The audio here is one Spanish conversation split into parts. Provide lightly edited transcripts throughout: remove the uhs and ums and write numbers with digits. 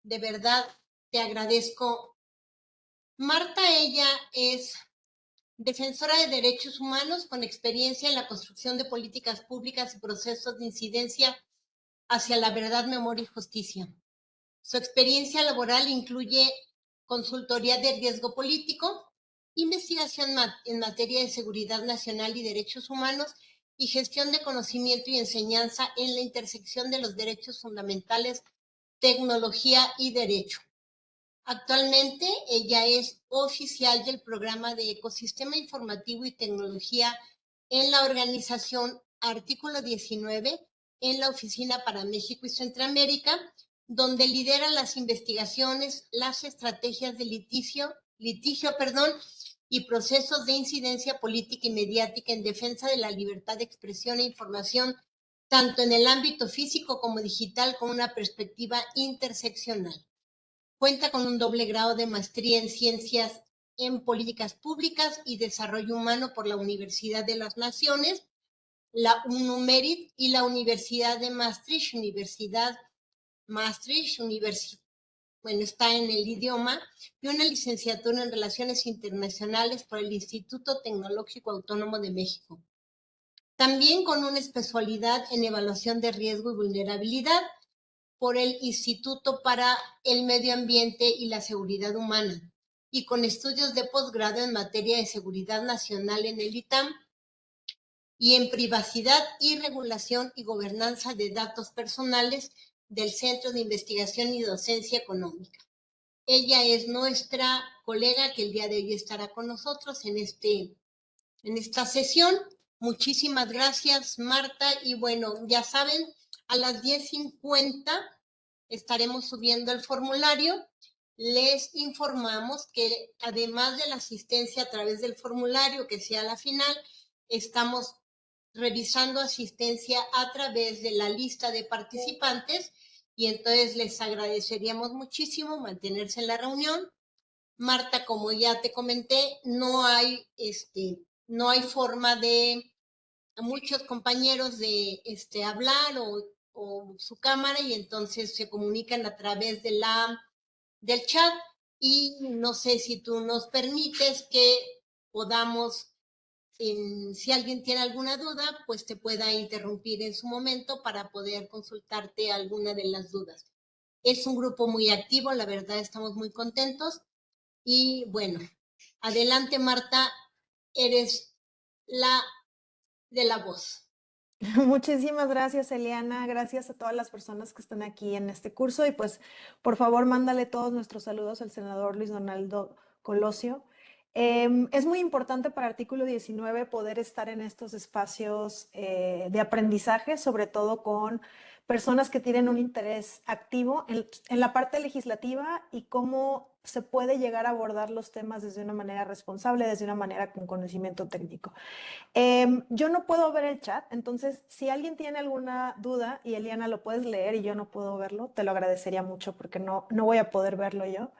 De verdad, te agradezco. Marta, ella es defensora de derechos humanos con experiencia en la construcción de políticas públicas y procesos de incidencia hacia la verdad, memoria y justicia. Su experiencia laboral incluye consultoría de riesgo político, investigación en materia de seguridad nacional y derechos humanos y gestión de conocimiento y enseñanza en la intersección de los derechos fundamentales, tecnología y derecho. Actualmente ella es oficial del programa de Ecosistema Informativo y Tecnología en la organización Artículo 19 en la Oficina para México y Centroamérica, donde lidera las investigaciones, las estrategias de litigio, y procesos de incidencia política y mediática en defensa de la libertad de expresión e información, tanto en el ámbito físico como digital, con una perspectiva interseccional. Cuenta con un doble grado de maestría en Ciencias en Políticas Públicas y Desarrollo Humano por la Universidad de las Naciones, la UNUMERIT y la Universidad de Maastricht, bueno, está en el idioma, y una licenciatura en Relaciones Internacionales por el Instituto Tecnológico Autónomo de México. También con una especialidad en Evaluación de Riesgo y Vulnerabilidad por el Instituto para el Medio Ambiente y la Seguridad Humana, y con estudios de posgrado en materia de seguridad nacional en el ITAM y en privacidad y regulación y gobernanza de datos personales del Centro de Investigación y Docencia Económica. Ella es nuestra colega que el día de hoy estará con nosotros en esta sesión. Muchísimas gracias, Marta. Y bueno, ya saben, a las 10:50 estaremos subiendo el formulario. Les informamos que además de la asistencia a través del formulario, que sea la final, estamos revisando asistencia a través de la lista de participantes, y entonces les agradeceríamos muchísimo mantenerse en la reunión. Marta, como ya te comenté, no hay forma de muchos compañeros de hablar o su cámara, y entonces se comunican a través del chat, y no sé si tú nos permites que podamos, si alguien tiene alguna duda, pues te pueda interrumpir en su momento para poder consultarte alguna de las dudas. Es un grupo muy activo, la verdad estamos muy contentos. Y bueno, adelante, Marta, eres la de la voz. Muchísimas gracias, Eliana. Gracias a todas las personas que están aquí en este curso. Y pues, por favor, mándale todos nuestros saludos al senador Luis Donaldo Colosio. Es muy importante para Artículo 19 poder estar en estos espacios de aprendizaje, sobre todo con personas que tienen un interés activo en la parte legislativa y cómo se puede llegar a abordar los temas desde una manera responsable, desde una manera con conocimiento técnico. Yo no puedo ver el chat, entonces si alguien tiene alguna duda y Eliana lo puedes leer y yo no puedo verlo, te lo agradecería mucho porque no voy a poder verlo yo.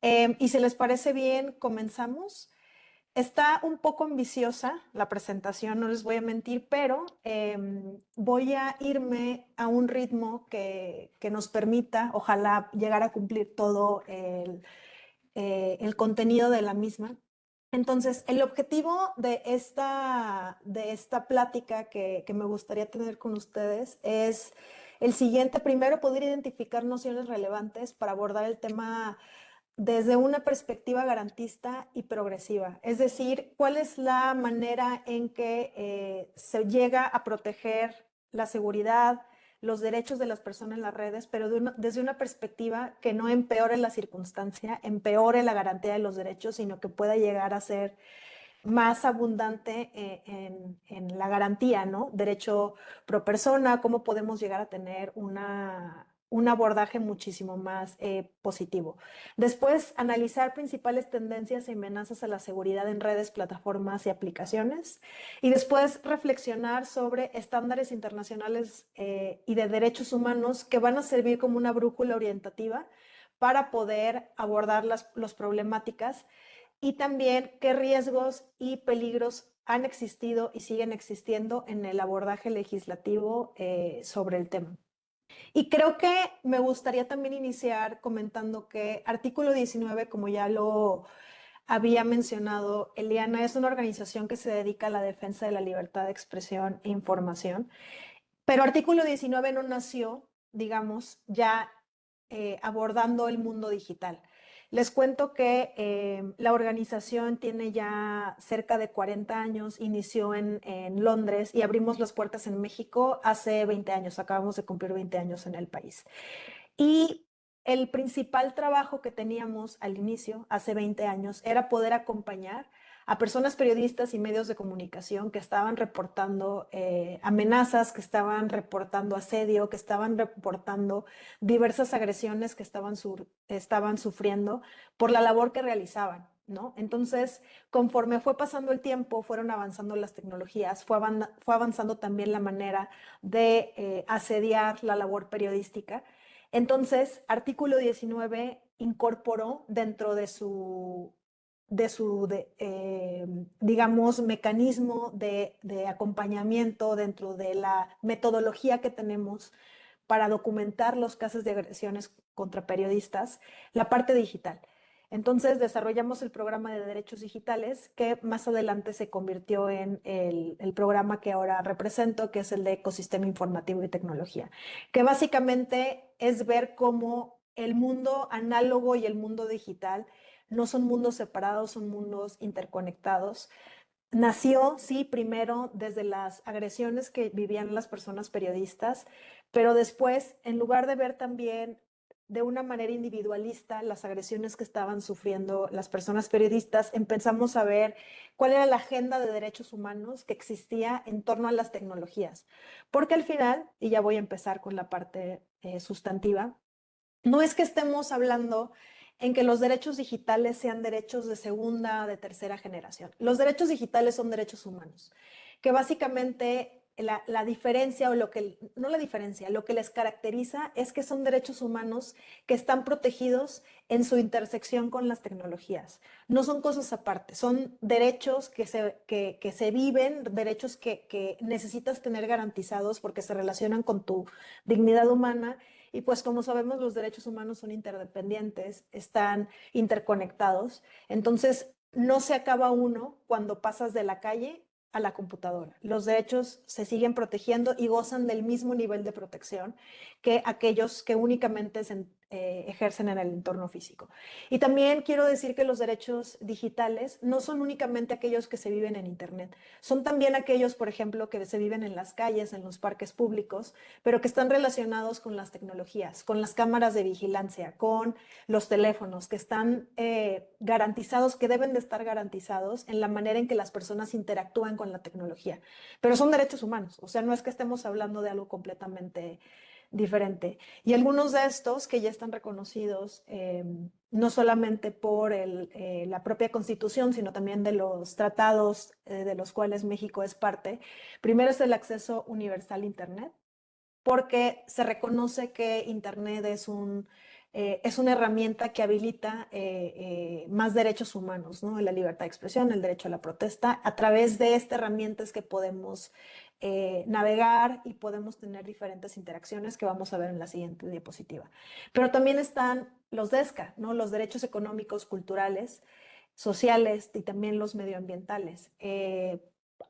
Y si les parece bien, comenzamos. Está un poco ambiciosa la presentación, no les voy a mentir, pero voy a irme a un ritmo que nos permita, ojalá, llegar a cumplir todo el contenido de la misma. Entonces, el objetivo de esta plática que me gustaría tener con ustedes es el siguiente. Primero, poder identificar nociones relevantes para abordar el tema desde una perspectiva garantista y progresiva. Es decir, cuál es la manera en que se llega a proteger la seguridad, los derechos de las personas en las redes, pero desde una perspectiva que no empeore la circunstancia, empeore la garantía de los derechos, sino que pueda llegar a ser más abundante en la garantía, ¿no? Derecho pro persona, cómo podemos llegar a tener un abordaje muchísimo más positivo. Después, analizar principales tendencias y amenazas a la seguridad en redes, plataformas y aplicaciones. Y después, reflexionar sobre estándares internacionales y de derechos humanos que van a servir como una brújula orientativa para poder abordar las problemáticas, y también qué riesgos y peligros han existido y siguen existiendo en el abordaje legislativo sobre el tema. Y creo que me gustaría también iniciar comentando que Artículo 19, como ya lo había mencionado Eliana, es una organización que se dedica a la defensa de la libertad de expresión e información. Pero Artículo 19 no nació, digamos, ya abordando el mundo digital. Les cuento que la organización tiene ya cerca de 40 años, inició en Londres y abrimos las puertas en México hace 20 años, acabamos de cumplir 20 años en el país. Y el principal trabajo que teníamos al inicio, hace 20 años, era poder acompañar a personas periodistas y medios de comunicación que estaban reportando amenazas, que estaban reportando asedio, que estaban reportando diversas agresiones que estaban sufriendo por la labor que realizaban, ¿no? Entonces, conforme fue pasando el tiempo, fueron avanzando las tecnologías, fue avanzando también la manera de asediar la labor periodística. Entonces, Artículo 19 incorporó dentro digamos, mecanismo de acompañamiento, dentro de la metodología que tenemos para documentar los casos de agresiones contra periodistas, la parte digital. Entonces desarrollamos el programa de derechos digitales que más adelante se convirtió en el programa que ahora represento, que es el de ecosistema informativo y tecnología, que básicamente es ver cómo el mundo análogo y el mundo digital no son mundos separados, son mundos interconectados. Nació, sí, primero desde las agresiones que vivían las personas periodistas, pero después, en lugar de ver también de una manera individualista las agresiones que estaban sufriendo las personas periodistas, empezamos a ver cuál era la agenda de derechos humanos que existía en torno a las tecnologías. Porque al final, y ya voy a empezar con la parte sustantiva, no es que estemos hablando en que los derechos digitales sean derechos de segunda o de tercera generación. Los derechos digitales son derechos humanos, que básicamente la diferencia o lo que, no la diferencia, lo que les caracteriza es que son derechos humanos que están protegidos en su intersección con las tecnologías. No son cosas aparte, son derechos que se viven, derechos que necesitas tener garantizados porque se relacionan con tu dignidad humana y pues como sabemos, los derechos humanos son interdependientes, están interconectados. Entonces, no se acaba uno cuando pasas de la calle a la computadora. Los derechos se siguen protegiendo y gozan del mismo nivel de protección que aquellos que únicamente se ejercen en el entorno físico. Y también quiero decir que los derechos digitales no son únicamente aquellos que se viven en Internet, son también aquellos, por ejemplo, que se viven en las calles, en los parques públicos, pero que están relacionados con las tecnologías, con las cámaras de vigilancia, con los teléfonos, que están garantizados, que deben de estar garantizados en la manera en que las personas interactúan con la tecnología. Pero son derechos humanos, o sea, no es que estemos hablando de algo completamente diferente. Y algunos de estos que ya están reconocidos, no solamente por la propia Constitución, sino también de los tratados de los cuales México es parte. Primero es el acceso universal a Internet, porque se reconoce que Internet es una herramienta que habilita más derechos humanos, ¿no? La libertad de expresión, el derecho a la protesta. A través de esta herramienta es que podemos navegar y podemos tener diferentes interacciones que vamos a ver en la siguiente diapositiva. Pero también están los DESCA, ¿no? Los derechos económicos, culturales, sociales y también los medioambientales.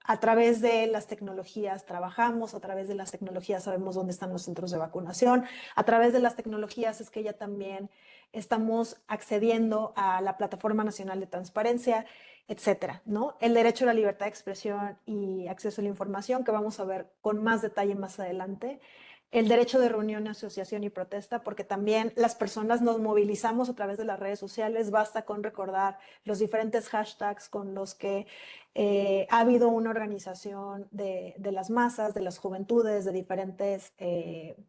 A través de las tecnologías trabajamos, a través de las tecnologías sabemos dónde están los centros de vacunación, a través de las tecnologías es que ya también estamos accediendo a la Plataforma Nacional de Transparencia, etcétera, ¿no? El derecho a la libertad de expresión y acceso a la información, que vamos a ver con más detalle más adelante. El derecho de reunión, asociación y protesta, porque también las personas nos movilizamos a través de las redes sociales. Basta con recordar los diferentes hashtags con los que ha habido una organización de las masas, de las juventudes, de diferentes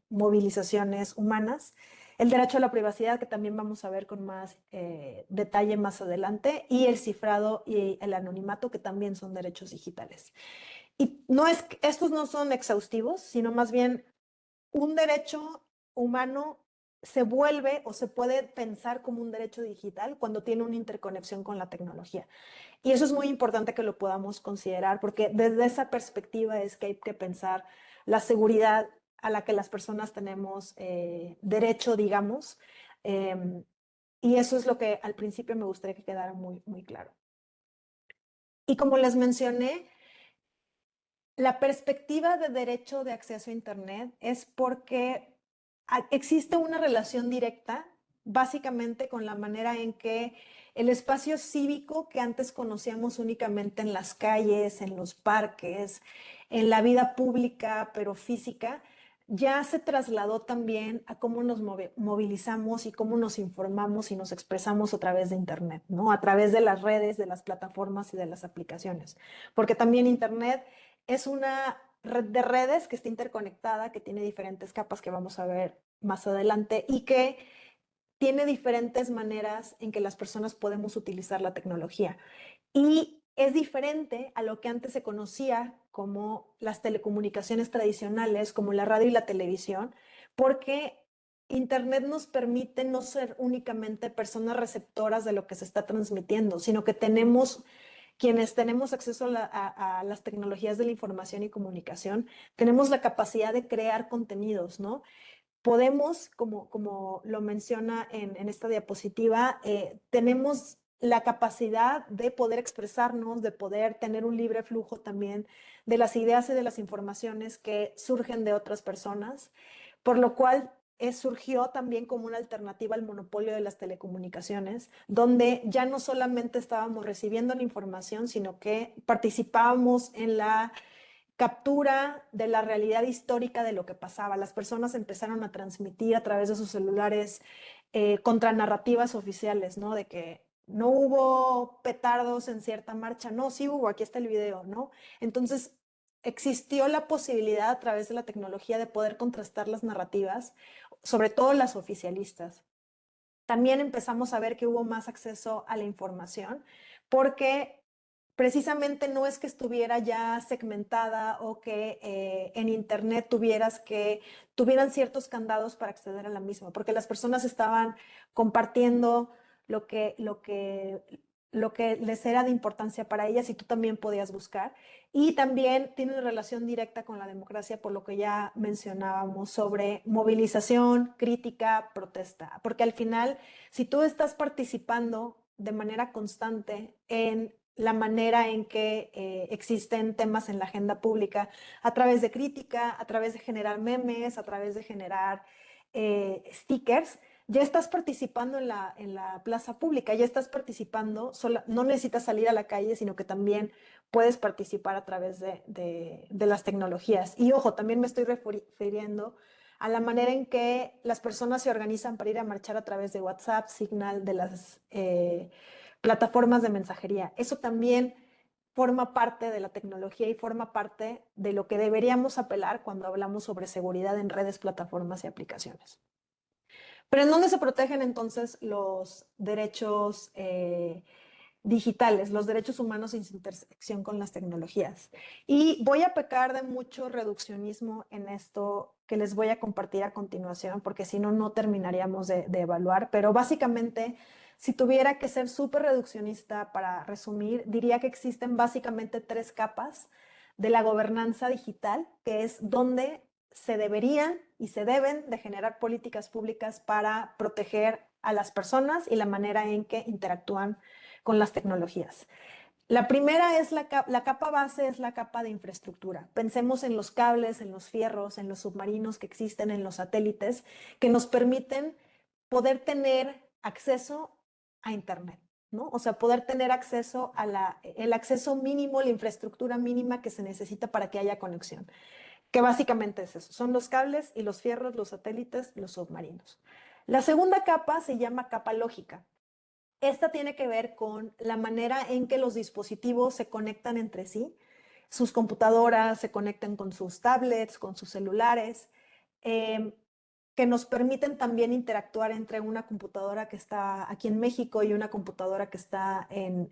movilizaciones humanas. El derecho a la privacidad, que también vamos a ver con más detalle más adelante, y el cifrado y el anonimato, que también son derechos digitales. Y no es, estos no son exhaustivos, sino más bien un derecho humano se vuelve o se puede pensar como un derecho digital cuando tiene una interconexión con la tecnología. Y eso es muy importante que lo podamos considerar porque desde esa perspectiva es que hay que pensar la seguridad a la que las personas tenemos derecho, digamos. Y eso es lo que al principio me gustaría que quedara muy, muy claro. Y como les mencioné, la perspectiva de derecho de acceso a Internet es porque existe una relación directa, básicamente con la manera en que el espacio cívico que antes conocíamos únicamente en las calles, en los parques, en la vida pública, pero física, ya se trasladó también a cómo nos movilizamos y cómo nos informamos y nos expresamos a través de Internet, ¿no? A través de las redes, de las plataformas y de las aplicaciones. Porque también Internet es una red de redes que está interconectada, que tiene diferentes capas que vamos a ver más adelante y que tiene diferentes maneras en que las personas podemos utilizar la tecnología. Y es diferente a lo que antes se conocía como las telecomunicaciones tradicionales, como la radio y la televisión, porque Internet nos permite no ser únicamente personas receptoras de lo que se está transmitiendo, sino que tenemos quienes tenemos acceso a las tecnologías de la información y comunicación, tenemos la capacidad de crear contenidos, ¿no? Podemos, como lo menciona en esta diapositiva, tenemos la capacidad de poder expresarnos, de poder tener un libre flujo también de las ideas y de las informaciones que surgen de otras personas, por lo cual surgió también como una alternativa al monopolio de las telecomunicaciones, donde ya no solamente estábamos recibiendo la información, sino que participábamos en la captura de la realidad histórica de lo que pasaba. Las personas empezaron a transmitir a través de sus celulares contranarrativas oficiales, ¿no? De que no hubo petardos en cierta marcha, no, sí hubo, aquí está el video, ¿no? Entonces, existió la posibilidad a través de la tecnología de poder contrastar las narrativas, sobre todo las oficialistas. También empezamos a ver que hubo más acceso a la información porque precisamente no es que estuviera ya segmentada o que en Internet tuvieran ciertos candados para acceder a la misma, porque las personas estaban compartiendo lo que, lo que, lo que les era de importancia para ellas y tú también podías buscar. Y también tiene una relación directa con la democracia, por lo que ya mencionábamos sobre movilización, crítica, protesta, porque al final, si tú estás participando de manera constante en la manera en que existen temas en la agenda pública a través de crítica, a través de generar memes, a través de generar stickers, ya estás participando en la plaza pública, ya estás participando, no necesitas salir a la calle, sino que también puedes participar a través de las tecnologías. Y ojo, también me estoy refiriendo a la manera en que las personas se organizan para ir a marchar a través de WhatsApp, Signal, de las plataformas de mensajería. Eso también forma parte de la tecnología y forma parte de lo que deberíamos apelar cuando hablamos sobre seguridad en redes, plataformas y aplicaciones. Pero ¿en dónde se protegen entonces los derechos digitales, los derechos humanos en su intersección con las tecnologías? Y voy a pecar de mucho reduccionismo en esto que les voy a compartir a continuación, porque si no, no terminaríamos de evaluar. Pero básicamente, si tuviera que ser súper reduccionista para resumir, diría que existen básicamente tres capas de la gobernanza digital, que es donde se deberían y se deben de generar políticas públicas para proteger a las personas y la manera en que interactúan con las tecnologías. La primera es la capa base, es la capa de infraestructura. Pensemos en los cables, en los fierros, en los submarinos que existen, en los satélites, que nos permiten poder tener acceso a Internet, ¿no? O sea, poder tener acceso el acceso mínimo, la infraestructura mínima que se necesita para que haya conexión, que básicamente es eso, son los cables y los fierros, los satélites, los submarinos. La segunda capa se llama capa lógica. Esta tiene que ver con la manera en que los dispositivos se conectan entre sí. Sus computadoras se conectan con sus tablets, con sus celulares, que nos permiten también interactuar entre una computadora que está aquí en México y una computadora que está en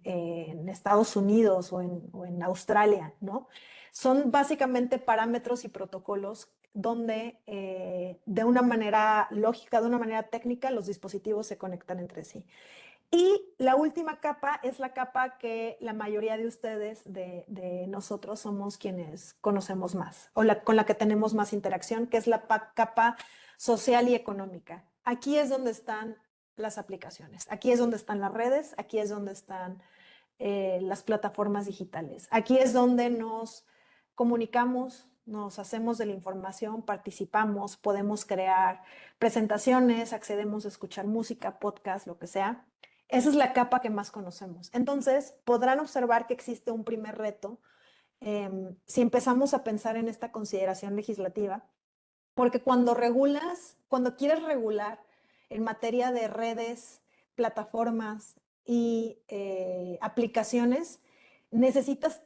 Estados Unidos o en Australia, ¿no? Son básicamente parámetros y protocolos donde de una manera lógica, de una manera técnica, los dispositivos se conectan entre sí. Y la última capa es la capa que la mayoría de ustedes, de nosotros, somos quienes conocemos más o con la que tenemos más interacción, que es la capa social y económica. Aquí es donde están las aplicaciones, aquí es donde están las redes, aquí es donde están las plataformas digitales. Aquí es donde nos comunicamos, nos hacemos de la información, participamos, podemos crear presentaciones, accedemos a escuchar música, podcast, lo que sea. Esa es la capa que más conocemos. Entonces, podrán observar que existe un primer reto si empezamos a pensar en esta consideración legislativa, porque cuando quieres regular en materia de redes, plataformas y aplicaciones, necesitas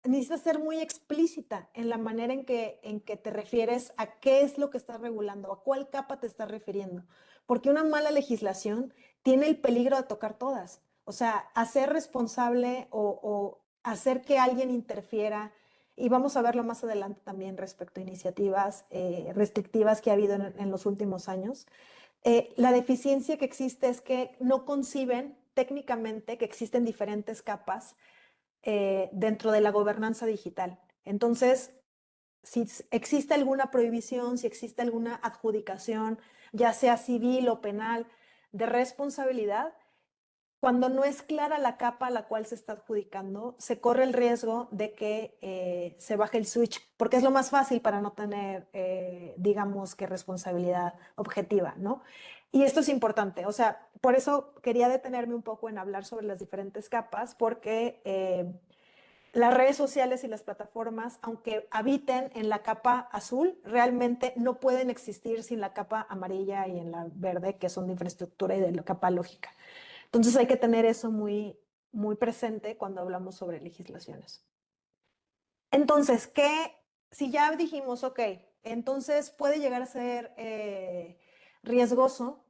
necesitas ser muy explícita en la manera en que te refieres a qué es lo que estás regulando, a cuál capa te estás refiriendo. Porque una mala legislación tiene el peligro de tocar todas. O sea, hacer responsable o hacer que alguien interfiera, y vamos a verlo más adelante también respecto a iniciativas restrictivas que ha habido en los últimos años. La deficiencia que existe es que no conciben técnicamente que existen diferentes capas dentro de la gobernanza digital. Entonces, si existe alguna prohibición, si existe alguna adjudicación, ya sea civil o penal, de responsabilidad, cuando no es clara la capa a la cual se está adjudicando, se corre el riesgo de que se baje el switch, porque es lo más fácil para no tener, digamos, que responsabilidad objetiva, ¿no? Y esto es importante, o sea, por eso quería detenerme un poco en hablar sobre las diferentes capas, porque las redes sociales y las plataformas, aunque habiten en la capa azul, realmente no pueden existir sin la capa amarilla y en la verde, que son de infraestructura y de la capa lógica. Entonces hay que tener eso muy presente cuando hablamos sobre legislaciones. Entonces, si ya dijimos, ok, entonces puede llegar a ser riesgoso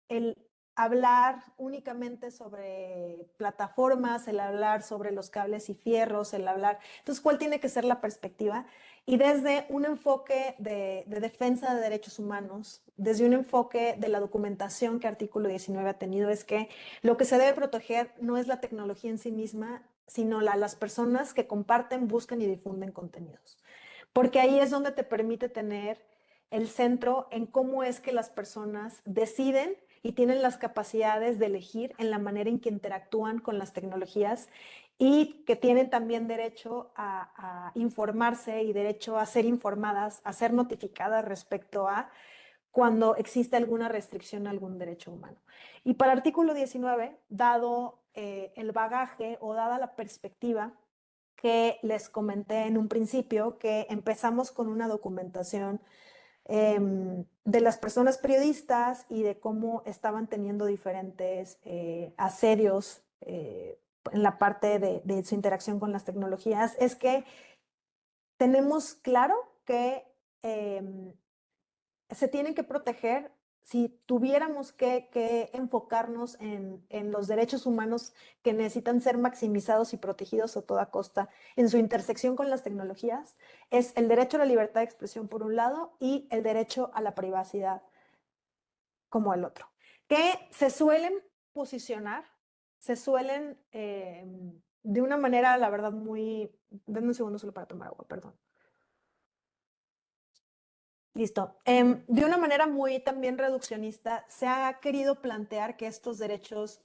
el hablar únicamente sobre plataformas, el hablar sobre los cables y fierros, el hablar. Entonces, ¿cuál tiene que ser la perspectiva? Y desde un enfoque de defensa de derechos humanos, desde un enfoque de la documentación que Artículo 19 ha tenido, es que lo que se debe proteger no es la tecnología en sí misma, sino las personas que comparten, buscan y difunden contenidos. Porque ahí es donde te permite tener el centro en cómo es que las personas deciden y tienen las capacidades de elegir en la manera en que interactúan con las tecnologías y que tienen también derecho a informarse y derecho a ser informadas, a ser notificadas respecto a cuando existe alguna restricción a algún derecho humano. Y para el artículo 19, dado el bagaje o dada la perspectiva que les comenté en un principio, que empezamos con una documentación de las personas periodistas y de cómo estaban teniendo diferentes asedios en la parte de su interacción con las tecnologías, es que tenemos claro que se tienen que proteger. Si tuviéramos que enfocarnos en los derechos humanos que necesitan ser maximizados y protegidos a toda costa en su intersección con las tecnologías, es el derecho a la libertad de expresión por un lado y el derecho a la privacidad como el otro, que se suelen posicionar, se suelen de una manera, la verdad, muy... Denme un segundo solo para tomar agua, perdón. Listo. De una manera muy también reduccionista, se ha querido plantear que estos derechos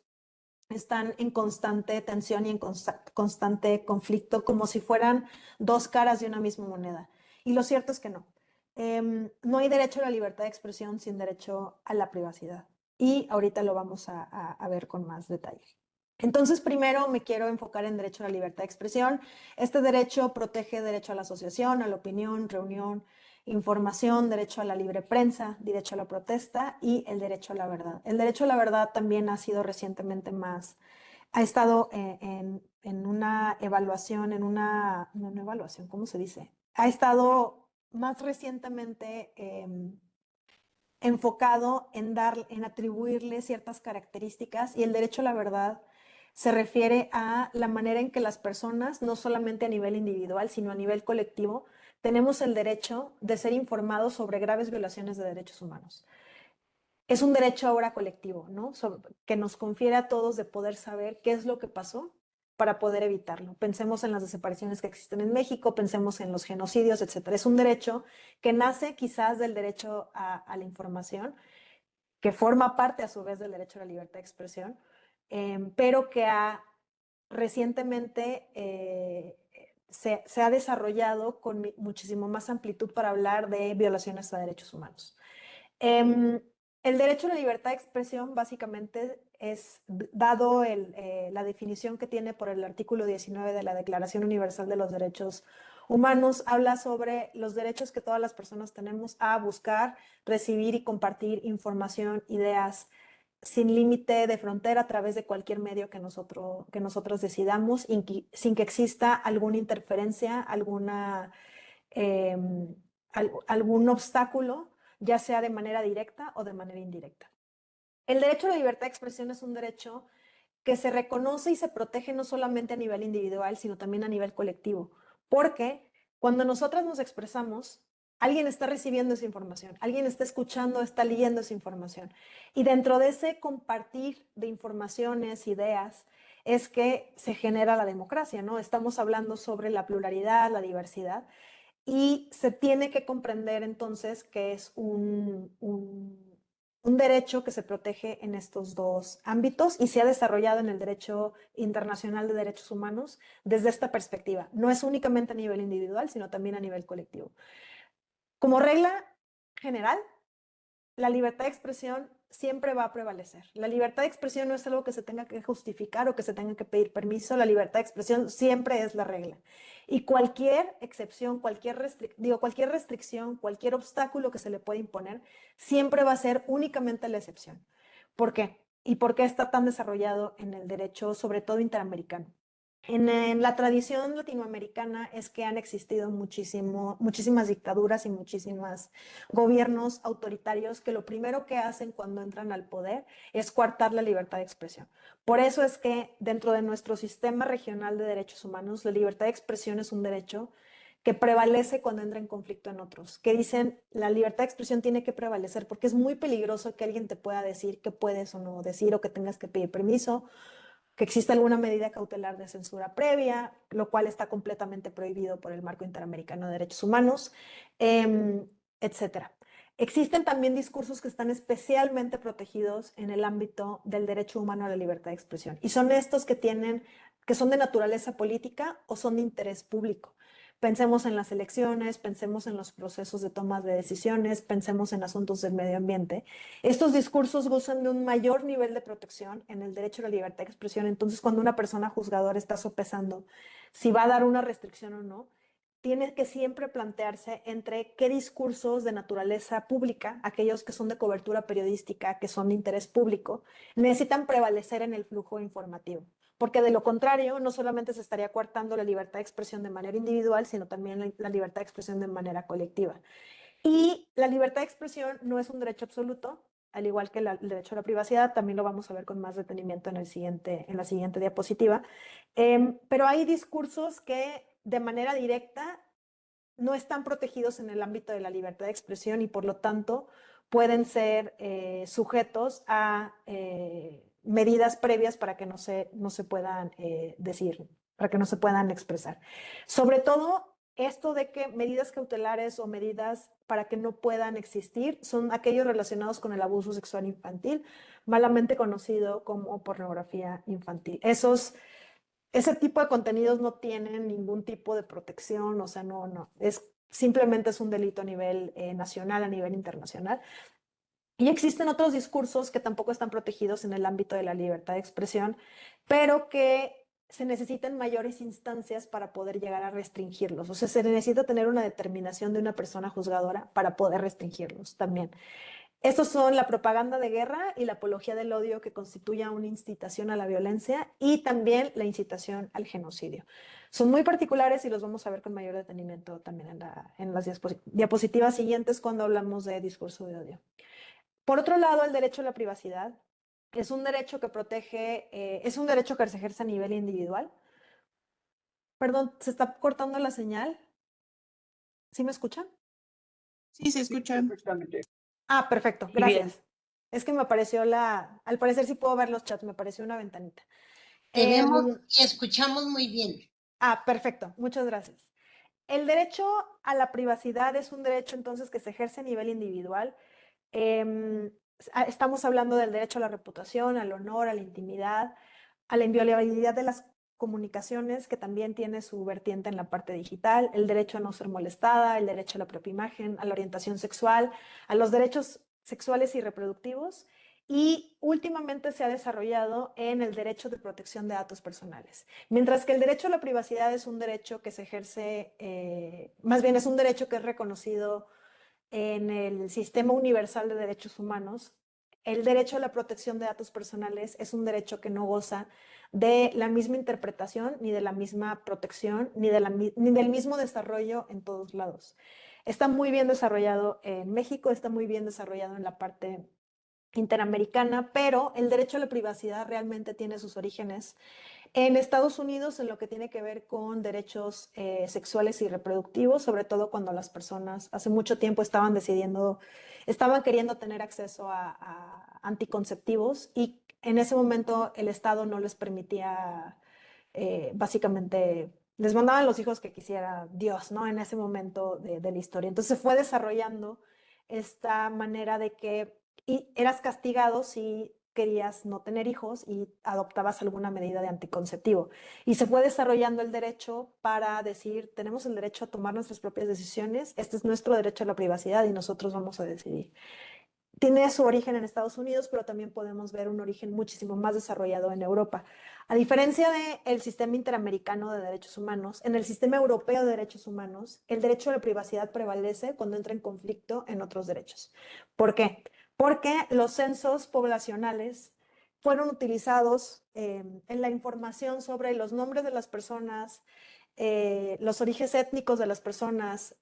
están en constante tensión y en constante conflicto, como si fueran dos caras de una misma moneda. Y lo cierto es que no. No hay derecho a la libertad de expresión sin derecho a la privacidad. Y ahorita lo vamos a ver con más detalle. Entonces, primero me quiero enfocar en derecho a la libertad de expresión. Este derecho protege derecho a la asociación, a la opinión, reunión, información, derecho a la libre prensa, derecho a la protesta y el derecho a la verdad. El derecho a la verdad también ha sido recientemente ha estado en una evaluación, no una evaluación, ¿cómo se dice? Ha estado más recientemente enfocado en atribuirle ciertas características, y el derecho a la verdad se refiere a la manera en que las personas, no solamente a nivel individual, sino a nivel colectivo, tenemos el derecho de ser informados sobre graves violaciones de derechos humanos. es un derecho ahora colectivo, ¿no? Que nos confiere a todos de poder saber qué es lo que pasó para poder evitarlo. Pensemos en las desapariciones que existen en México, pensemos en los genocidios, etcétera. Es un derecho que nace quizás del derecho a la información, que forma parte a su vez del derecho a la libertad de expresión, pero que recientemente se ha desarrollado con muchísimo más amplitud para hablar de violaciones a derechos humanos. El derecho a la libertad de expresión básicamente es, dado la definición que tiene por el artículo 19 de la Declaración Universal de los Derechos Humanos, habla sobre los derechos que todas las personas tenemos a buscar, recibir y compartir información, ideas, sin límite de frontera a través de cualquier medio que nosotros decidamos, sin que exista alguna interferencia, algún obstáculo, ya sea de manera directa o de manera indirecta. El derecho a la libertad de expresión es un derecho que se reconoce y se protege no solamente a nivel individual, sino también a nivel colectivo, porque cuando nosotras nos expresamos, alguien está recibiendo esa información, alguien está escuchando, está leyendo esa información. Y dentro de ese compartir de informaciones, ideas, es que se genera la democracia, ¿no? Estamos hablando sobre la pluralidad, la diversidad, y se tiene que comprender entonces que es un derecho que se protege en estos dos ámbitos y se ha desarrollado en el derecho internacional de derechos humanos desde esta perspectiva. No es únicamente a nivel individual, sino también a nivel colectivo. Como regla general, la libertad de expresión siempre va a prevalecer. La libertad de expresión no es algo que se tenga que justificar o que se tenga que pedir permiso. La libertad de expresión siempre es la regla. Y cualquier excepción, cualquier restricción, cualquier obstáculo que se le pueda imponer, siempre va a ser únicamente la excepción. ¿Por qué? ¿Y por qué está tan desarrollado en el derecho, sobre todo interamericano? En la tradición latinoamericana es que han existido muchísimas dictaduras y muchísimos gobiernos autoritarios que lo primero que hacen cuando entran al poder es coartar la libertad de expresión. Por eso es que dentro de nuestro sistema regional de derechos humanos, la libertad de expresión es un derecho que prevalece cuando entra en conflicto en otros, que dicen la libertad de expresión tiene que prevalecer porque es muy peligroso que alguien te pueda decir qué puedes o no decir o que tengas que pedir permiso, que exista alguna medida cautelar de censura previa, lo cual está completamente prohibido por el marco interamericano de derechos humanos, etcétera. Existen también discursos que están especialmente protegidos en el ámbito del derecho humano a la libertad de expresión, y son estos que son de naturaleza política o son de interés público. Pensemos en las elecciones, pensemos en los procesos de toma de decisiones, pensemos en asuntos del medio ambiente. Estos discursos gozan de un mayor nivel de protección en el derecho a la libertad de expresión. Entonces, cuando una persona juzgadora está sopesando si va a dar una restricción o no, tiene que siempre plantearse entre qué discursos de naturaleza pública, aquellos que son de cobertura periodística, que son de interés público, necesitan prevalecer en el flujo informativo. Porque de lo contrario, no solamente se estaría coartando la libertad de expresión de manera individual, sino también la libertad de expresión de manera colectiva. Y la libertad de expresión no es un derecho absoluto, al igual que el derecho a la privacidad, también lo vamos a ver con más detenimiento en la siguiente diapositiva. Pero hay discursos que de manera directa no están protegidos en el ámbito de la libertad de expresión y por lo tanto pueden ser sujetos a medidas previas para que no se puedan decir, para que no se puedan expresar. Sobre todo, esto de que medidas cautelares o medidas para que no puedan existir son aquellos relacionados con el abuso sexual infantil, malamente conocido como pornografía infantil. Ese tipo de contenidos no tienen ningún tipo de protección, o sea, simplemente es un delito a nivel nacional, a nivel internacional. Y existen otros discursos que tampoco están protegidos en el ámbito de la libertad de expresión, pero que se necesitan mayores instancias para poder llegar a restringirlos. O sea, se necesita tener una determinación de una persona juzgadora para poder restringirlos también. Estos son la propaganda de guerra y la apología del odio que constituya una incitación a la violencia y también la incitación al genocidio. Son muy particulares y los vamos a ver con mayor detenimiento también en las diapositivas siguientes cuando hablamos de discurso de odio. Por otro lado, el derecho a la privacidad es un derecho que es un derecho que se ejerce a nivel individual. Perdón, se está cortando la señal. ¿Sí me escuchan? Sí, se escucha. Ah, perfecto, Y bien. gracias. Es que me apareció al parecer sí puedo ver los chats, me apareció una ventanita. Te vemos Em, y escuchamos muy bien. Perfecto, muchas gracias. El derecho a la privacidad es un derecho entonces que se ejerce a nivel individual. Em, Estamos hablando del derecho a la reputación, al honor, a la intimidad, a la inviolabilidad de las comunicaciones, que también tiene su vertiente en la parte digital, el derecho a no ser molestada, el derecho a la propia imagen, a la orientación sexual, a los derechos sexuales y reproductivos. Y últimamente se ha desarrollado en el derecho de protección de datos personales. Mientras que el derecho a la privacidad es un derecho que se ejerce, más bien es un derecho que es reconocido en el Sistema Universal de Derechos Humanos, el derecho a la protección de datos personales es un derecho que no goza de la misma interpretación, ni de la misma protección, ni del mismo desarrollo en todos lados. Está muy bien desarrollado en México, está muy bien desarrollado en la parte interamericana, pero el derecho a la privacidad realmente tiene sus orígenes en Estados Unidos, en lo que tiene que ver con derechos sexuales y reproductivos, sobre todo cuando las personas hace mucho tiempo estaban queriendo tener acceso a anticonceptivos y en ese momento el Estado no les permitía, básicamente, les mandaban los hijos que quisiera Dios, ¿no? En ese momento de la historia. Entonces se fue desarrollando esta manera de que eras castigado si querías no tener hijos y adoptabas alguna medida de anticonceptivo. Y se fue desarrollando el derecho para decir, tenemos el derecho a tomar nuestras propias decisiones, este es nuestro derecho a la privacidad y nosotros vamos a decidir. Tiene su origen en Estados Unidos, pero también podemos ver un origen muchísimo más desarrollado en Europa. A diferencia del sistema interamericano de derechos humanos, en el sistema europeo de derechos humanos, el derecho a la privacidad prevalece cuando entra en conflicto en otros derechos. ¿Por qué? Porque los censos poblacionales fueron utilizados en la información sobre los nombres de las personas, los orígenes étnicos de las personas,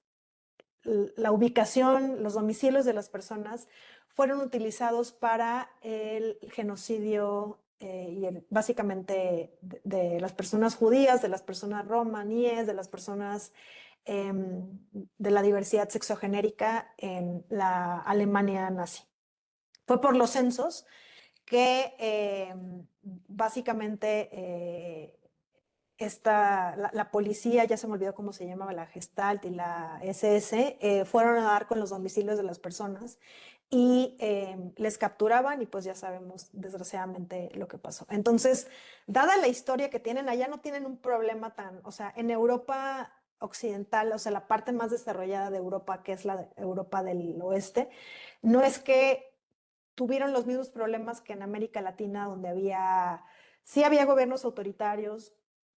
la ubicación, los domicilios de las personas fueron utilizados para el genocidio básicamente de las personas judías, de las personas romaníes, de las personas eh, de la diversidad sexogenérica en la Alemania nazi. Fue por los censos que básicamente la policía, ya se me olvidó cómo se llamaba, la Gestalt y la SS, fueron a dar con los domicilios de las personas y les capturaban y pues ya sabemos desgraciadamente lo que pasó. Entonces, dada la historia que tienen, allá no tienen un problema o sea, en Europa occidental, o sea, la parte más desarrollada de Europa, que es la de Europa del oeste, no es que tuvieron los mismos problemas que en América Latina, donde sí había gobiernos autoritarios,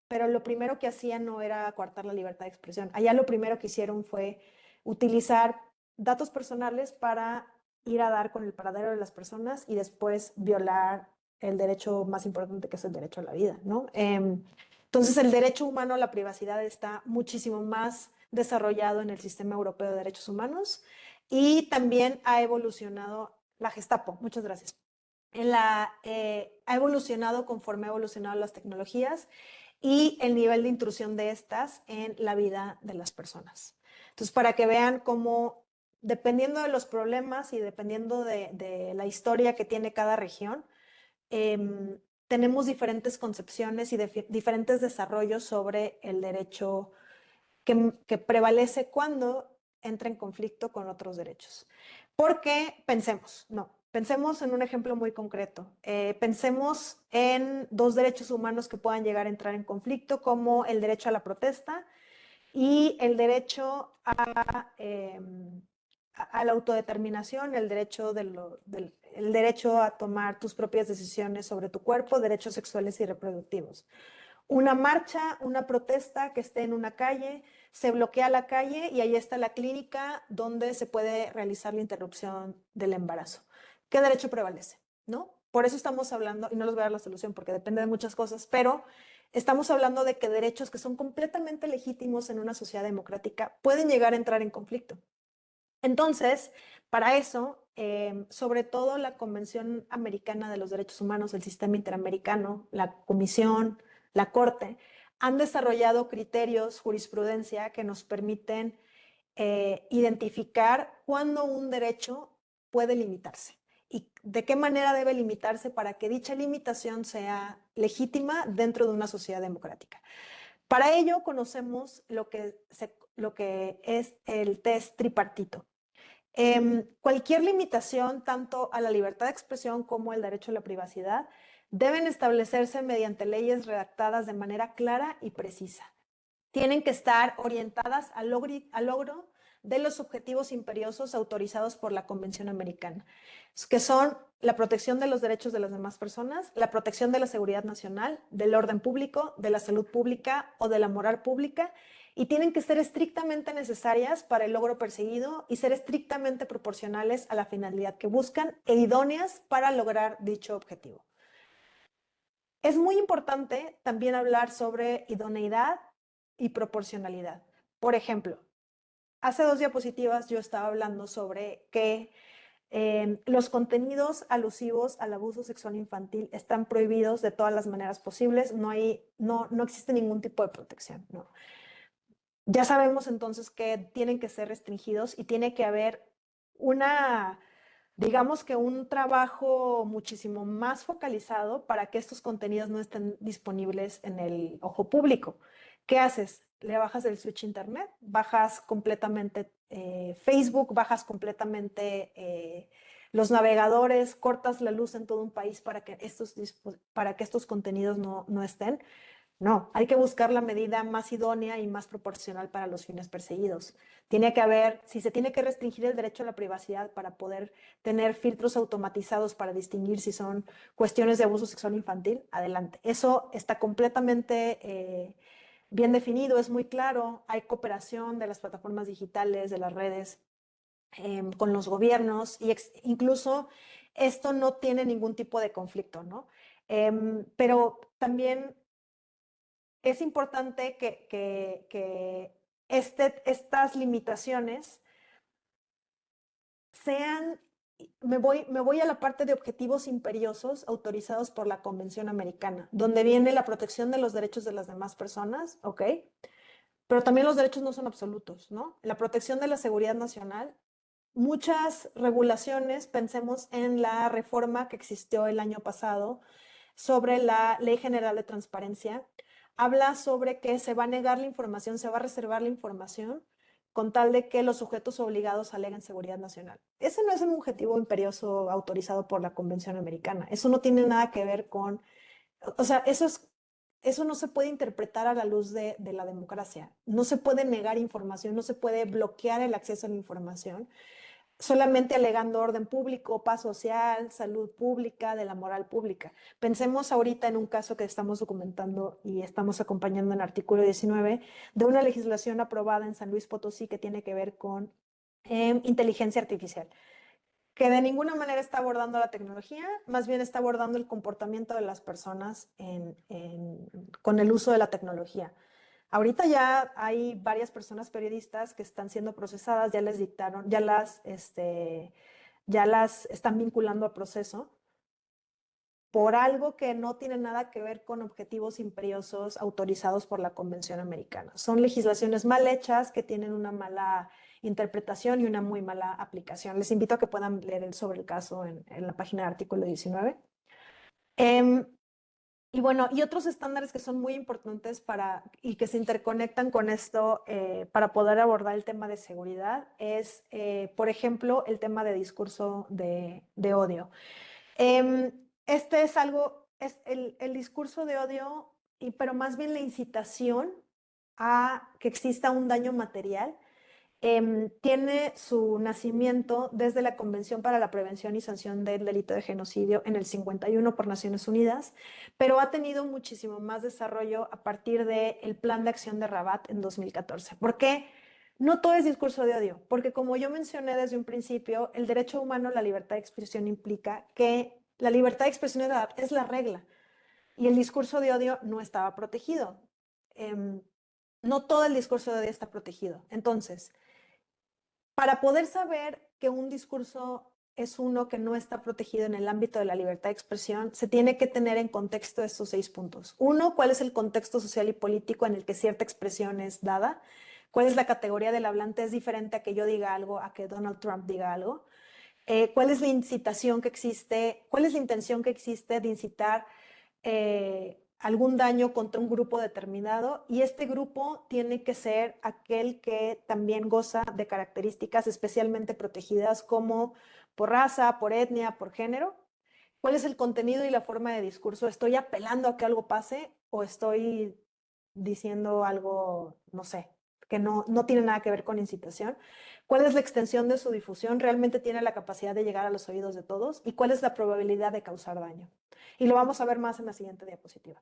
pero lo primero que hacían no era coartar la libertad de expresión. Allá lo primero que hicieron fue utilizar datos personales para ir a dar con el paradero de las personas y después violar el derecho más importante, que es el derecho a la vida, ¿no? Entonces, el derecho humano a la privacidad está muchísimo más desarrollado en el sistema europeo de derechos humanos y también ha evolucionado la Gestapo. Muchas gracias. Ha evolucionado conforme ha evolucionado las tecnologías y el nivel de intrusión de estas en la vida de las personas. Entonces, para que vean cómo, dependiendo de los problemas y dependiendo de la historia que tiene cada región, tenemos diferentes concepciones y diferentes desarrollos sobre el derecho que prevalece cuando entra en conflicto con otros derechos. Porque pensemos en un ejemplo muy concreto. Pensemos en dos derechos humanos que puedan llegar a entrar en conflicto, como el derecho a la protesta y el derecho a la autodeterminación, el derecho a tomar tus propias decisiones sobre tu cuerpo, derechos sexuales y reproductivos. Una marcha, una protesta que esté en una calle, se bloquea la calle y ahí está la clínica donde se puede realizar la interrupción del embarazo. ¿Qué derecho prevalece? ¿No? Por eso estamos hablando, y no les voy a dar la solución porque depende de muchas cosas, pero estamos hablando de que derechos que son completamente legítimos en una sociedad democrática pueden llegar a entrar en conflicto. Entonces, para eso, sobre todo la Convención Americana de los Derechos Humanos, el Sistema Interamericano, la Comisión, la Corte, han desarrollado criterios, jurisprudencia que nos permiten identificar cuándo un derecho puede limitarse y de qué manera debe limitarse para que dicha limitación sea legítima dentro de una sociedad democrática. Para ello conocemos lo que es el test tripartito. Cualquier limitación, tanto a la libertad de expresión como al derecho a la privacidad, deben establecerse mediante leyes redactadas de manera clara y precisa. Tienen que estar orientadas al logro de los objetivos imperiosos autorizados por la Convención Americana, que son la protección de los derechos de las demás personas, la protección de la seguridad nacional, del orden público, de la salud pública o de la moral pública, y tienen que ser estrictamente necesarias para el logro perseguido y ser estrictamente proporcionales a la finalidad que buscan e idóneas para lograr dicho objetivo. Es muy importante también hablar sobre idoneidad y proporcionalidad. Por ejemplo, hace 2 diapositivas yo estaba hablando sobre que los contenidos alusivos al abuso sexual infantil están prohibidos de todas las maneras posibles, no existe ningún tipo de protección, ¿no? Ya sabemos entonces que tienen que ser restringidos y tiene que haber digamos que un trabajo muchísimo más focalizado para que estos contenidos no estén disponibles en el ojo público. ¿Qué haces? Le bajas el switch internet, bajas completamente Facebook, bajas completamente los navegadores, cortas la luz en todo un país para que estos contenidos no estén. No, hay que buscar la medida más idónea y más proporcional para los fines perseguidos. Tiene que haber, si se tiene que restringir el derecho a la privacidad para poder tener filtros automatizados para distinguir si son cuestiones de abuso sexual infantil, adelante. Eso está completamente bien definido, es muy claro. Hay cooperación de las plataformas digitales, de las redes, con los gobiernos y incluso esto no tiene ningún tipo de conflicto, ¿no? Pero también es importante que estas limitaciones sean, me voy a la parte de objetivos imperiosos autorizados por la Convención Americana, donde viene la protección de los derechos de las demás personas, ¿ok? Pero también los derechos no son absolutos, ¿no? La protección de la seguridad nacional, muchas regulaciones, pensemos en la reforma que existió el año pasado sobre la Ley General de Transparencia, habla sobre que se va a negar la información, se va a reservar la información con tal de que los sujetos obligados aleguen seguridad nacional. Ese no es un objetivo imperioso autorizado por la Convención Americana. Eso no tiene nada que ver con, o sea, eso no se puede interpretar a la luz de la democracia. No se puede negar información, no se puede bloquear el acceso a la información solamente alegando orden público, paz social, salud pública, de la moral pública. Pensemos ahorita en un caso que estamos documentando y estamos acompañando en el artículo 19 de una legislación aprobada en San Luis Potosí que tiene que ver con inteligencia artificial, que de ninguna manera está abordando la tecnología, más bien está abordando el comportamiento de las personas con el uso de la tecnología. Ahorita ya hay varias personas periodistas que están siendo procesadas, ya les dictaron, ya las están vinculando a proceso por algo que no tiene nada que ver con objetivos imperiosos autorizados por la Convención Americana. Son legislaciones mal hechas que tienen una mala interpretación y una muy mala aplicación. Les invito a que puedan leer sobre el caso en la página de artículo 19. Y bueno, y otros estándares que son muy importantes y que se interconectan con esto para poder abordar el tema de seguridad es, por ejemplo, el tema de discurso de odio. Este es es el discurso de odio, pero más bien la incitación a que exista un daño material. Tiene su nacimiento desde la Convención para la Prevención y Sanción del Delito de Genocidio en el 51 por Naciones Unidas, pero ha tenido muchísimo más desarrollo a partir del Plan de Acción de Rabat en 2014. ¿Por qué? No todo es discurso de odio, porque como yo mencioné desde un principio, el derecho humano a la libertad de expresión implica que la libertad de expresión es la regla y el discurso de odio no estaba protegido. No todo el discurso de odio está protegido. Entonces, para poder saber que un discurso es uno que no está protegido en el ámbito de la libertad de expresión, se tiene que tener en contexto estos 6 puntos. Uno, ¿cuál es el contexto social y político en el que cierta expresión es dada? ¿Cuál es la categoría del hablante? ¿Es diferente a que yo diga algo, a que Donald Trump diga algo? cuál es la incitación que existe, cuál es la intención que existe de incitar algún daño contra un grupo determinado, y este grupo tiene que ser aquel que también goza de características especialmente protegidas como por raza, por etnia, por género. ¿Cuál es el contenido y la forma de discurso? ¿Estoy apelando a que algo pase o estoy diciendo algo, no sé, que no tiene nada que ver con incitación? ¿Cuál es la extensión de su difusión? ¿Realmente tiene la capacidad de llegar a los oídos de todos? ¿Y cuál es la probabilidad de causar daño? Y lo vamos a ver más en la siguiente diapositiva.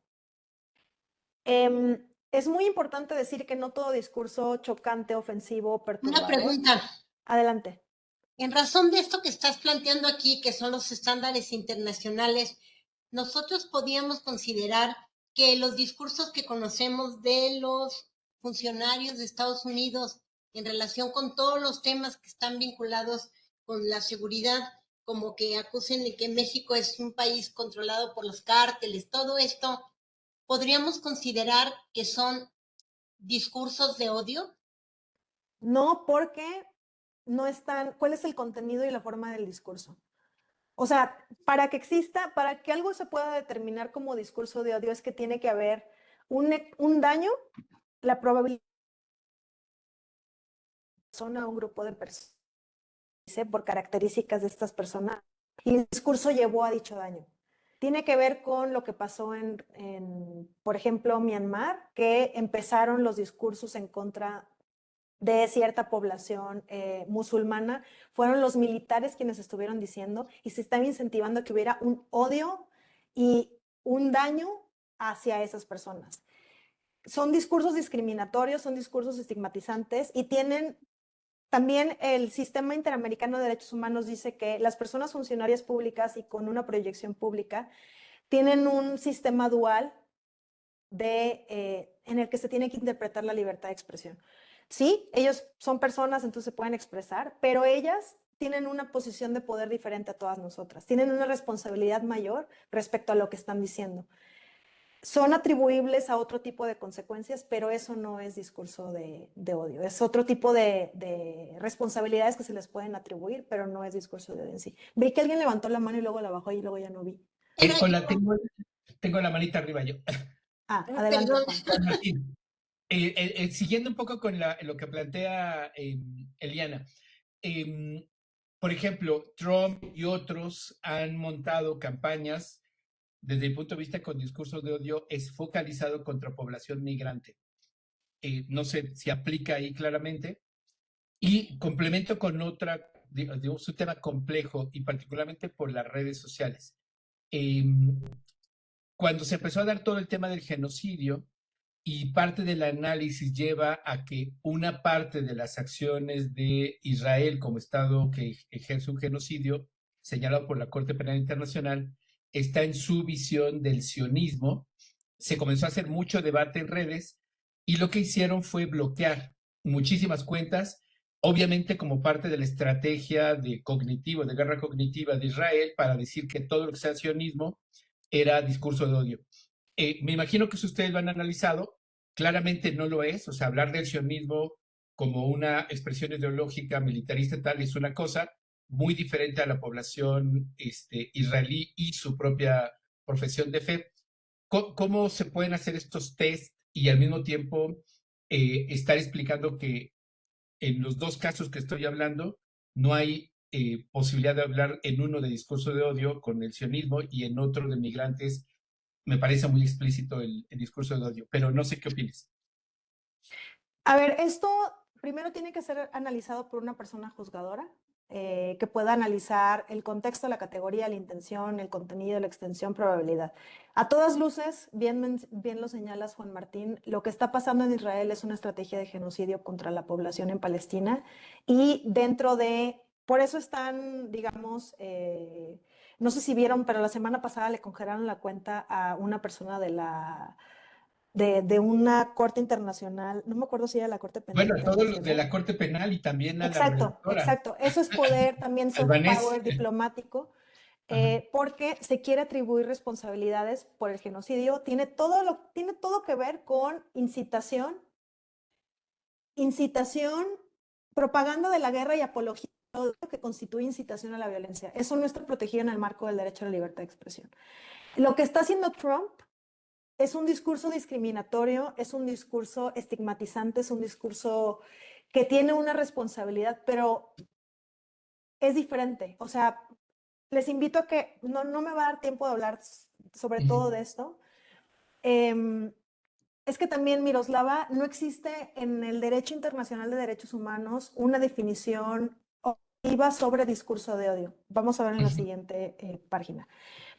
Es muy importante decir que no todo discurso chocante, ofensivo, Una perturbador. pregunta. Adelante. En razón de esto que estás planteando aquí, que son los estándares internacionales, nosotros podíamos considerar que los discursos que conocemos de los funcionarios de Estados Unidos en relación con todos los temas que están vinculados con la seguridad, como que acusen de que México es un país controlado por los cárteles, todo esto, ¿podríamos considerar que son discursos de odio? No, porque no están, ¿cuál es el contenido y la forma del discurso? O sea, para que exista, para que algo se pueda determinar como discurso de odio es que tiene que haber un daño, la probabilidad de una persona o un grupo de personas por características de estas personas y el discurso llevó a dicho daño. Tiene que ver con lo que pasó por ejemplo, Myanmar, que empezaron los discursos en contra de cierta población musulmana, fueron los militares quienes estuvieron diciendo y se estaba incentivando que hubiera un odio y un daño hacia esas personas. Son discursos discriminatorios, son discursos estigmatizantes y tienen también el Sistema Interamericano de Derechos Humanos dice que las personas funcionarias públicas y con una proyección pública tienen un sistema dual en el que se tiene que interpretar la libertad de expresión. Sí, ellos son personas, entonces se pueden expresar, pero ellas tienen una posición de poder diferente a todas nosotras, tienen una responsabilidad mayor respecto a lo que están diciendo. Son atribuibles a otro tipo de consecuencias, pero eso no es discurso de odio, es otro tipo de responsabilidades que se les pueden atribuir, pero no es discurso de odio en sí. Vi que alguien levantó la mano y luego la bajó y luego ya no vi. Era yo, Tengo la manita arriba yo. Adelante, perdón. Juan. Martín, siguiendo un poco con lo que plantea Eliana, por ejemplo, Trump y otros han montado campañas desde el punto de vista con discursos de odio, es focalizado contra población migrante. No sé si aplica ahí claramente. Y complemento con otra, digamos, un tema complejo y particularmente por las redes sociales. Cuando se empezó a dar todo el tema del genocidio, y parte del análisis lleva a que una parte de las acciones de Israel como Estado que ejerce un genocidio, señalado por la Corte Penal Internacional, está en su visión del sionismo. Se comenzó a hacer mucho debate en redes y lo que hicieron fue bloquear muchísimas cuentas, obviamente como parte de la estrategia de guerra cognitiva de Israel para decir que todo lo que sea sionismo era discurso de odio. Me imagino que si ustedes lo han analizado, claramente no lo es, o sea, hablar del sionismo como una expresión ideológica militarista tal es una cosa muy diferente a la población israelí y su propia profesión de fe. ¿Cómo se pueden hacer estos test y al mismo tiempo estar explicando que en los dos casos que estoy hablando no hay posibilidad de hablar en uno de discurso de odio con el sionismo y en otro de migrantes? Me parece muy explícito el discurso de odio, pero no sé qué opinas. A ver, esto primero tiene que ser analizado por una persona juzgadora que pueda analizar el contexto, la categoría, la intención, el contenido, la extensión, probabilidad. A todas luces, bien lo señalas, Juan Martín, lo que está pasando en Israel es una estrategia de genocidio contra la población en Palestina y por eso están, digamos, no sé si vieron, pero la semana pasada le congelaron la cuenta a una persona de una corte internacional, no me acuerdo si era la Corte Penal Bueno, a todos los de Internacional. la Corte Penal y también a la Exacto, redactora, exacto. Eso es poder, también soft albanés. power diplomático, Ajá. porque se quiere atribuir responsabilidades por el genocidio. Tiene todo que ver con incitación, propaganda de la guerra y apología que constituye incitación a la violencia. Eso no está protegido en el marco del derecho a la libertad de expresión. Lo que está haciendo Trump es un discurso discriminatorio, es un discurso estigmatizante, es un discurso que tiene una responsabilidad, pero es diferente. O sea, les invito a que, no me va a dar tiempo de hablar sobre todo de esto. Es que también, Miroslava, no existe en el derecho internacional de derechos humanos una definición objetiva sobre discurso de odio. Vamos a ver en la siguiente página.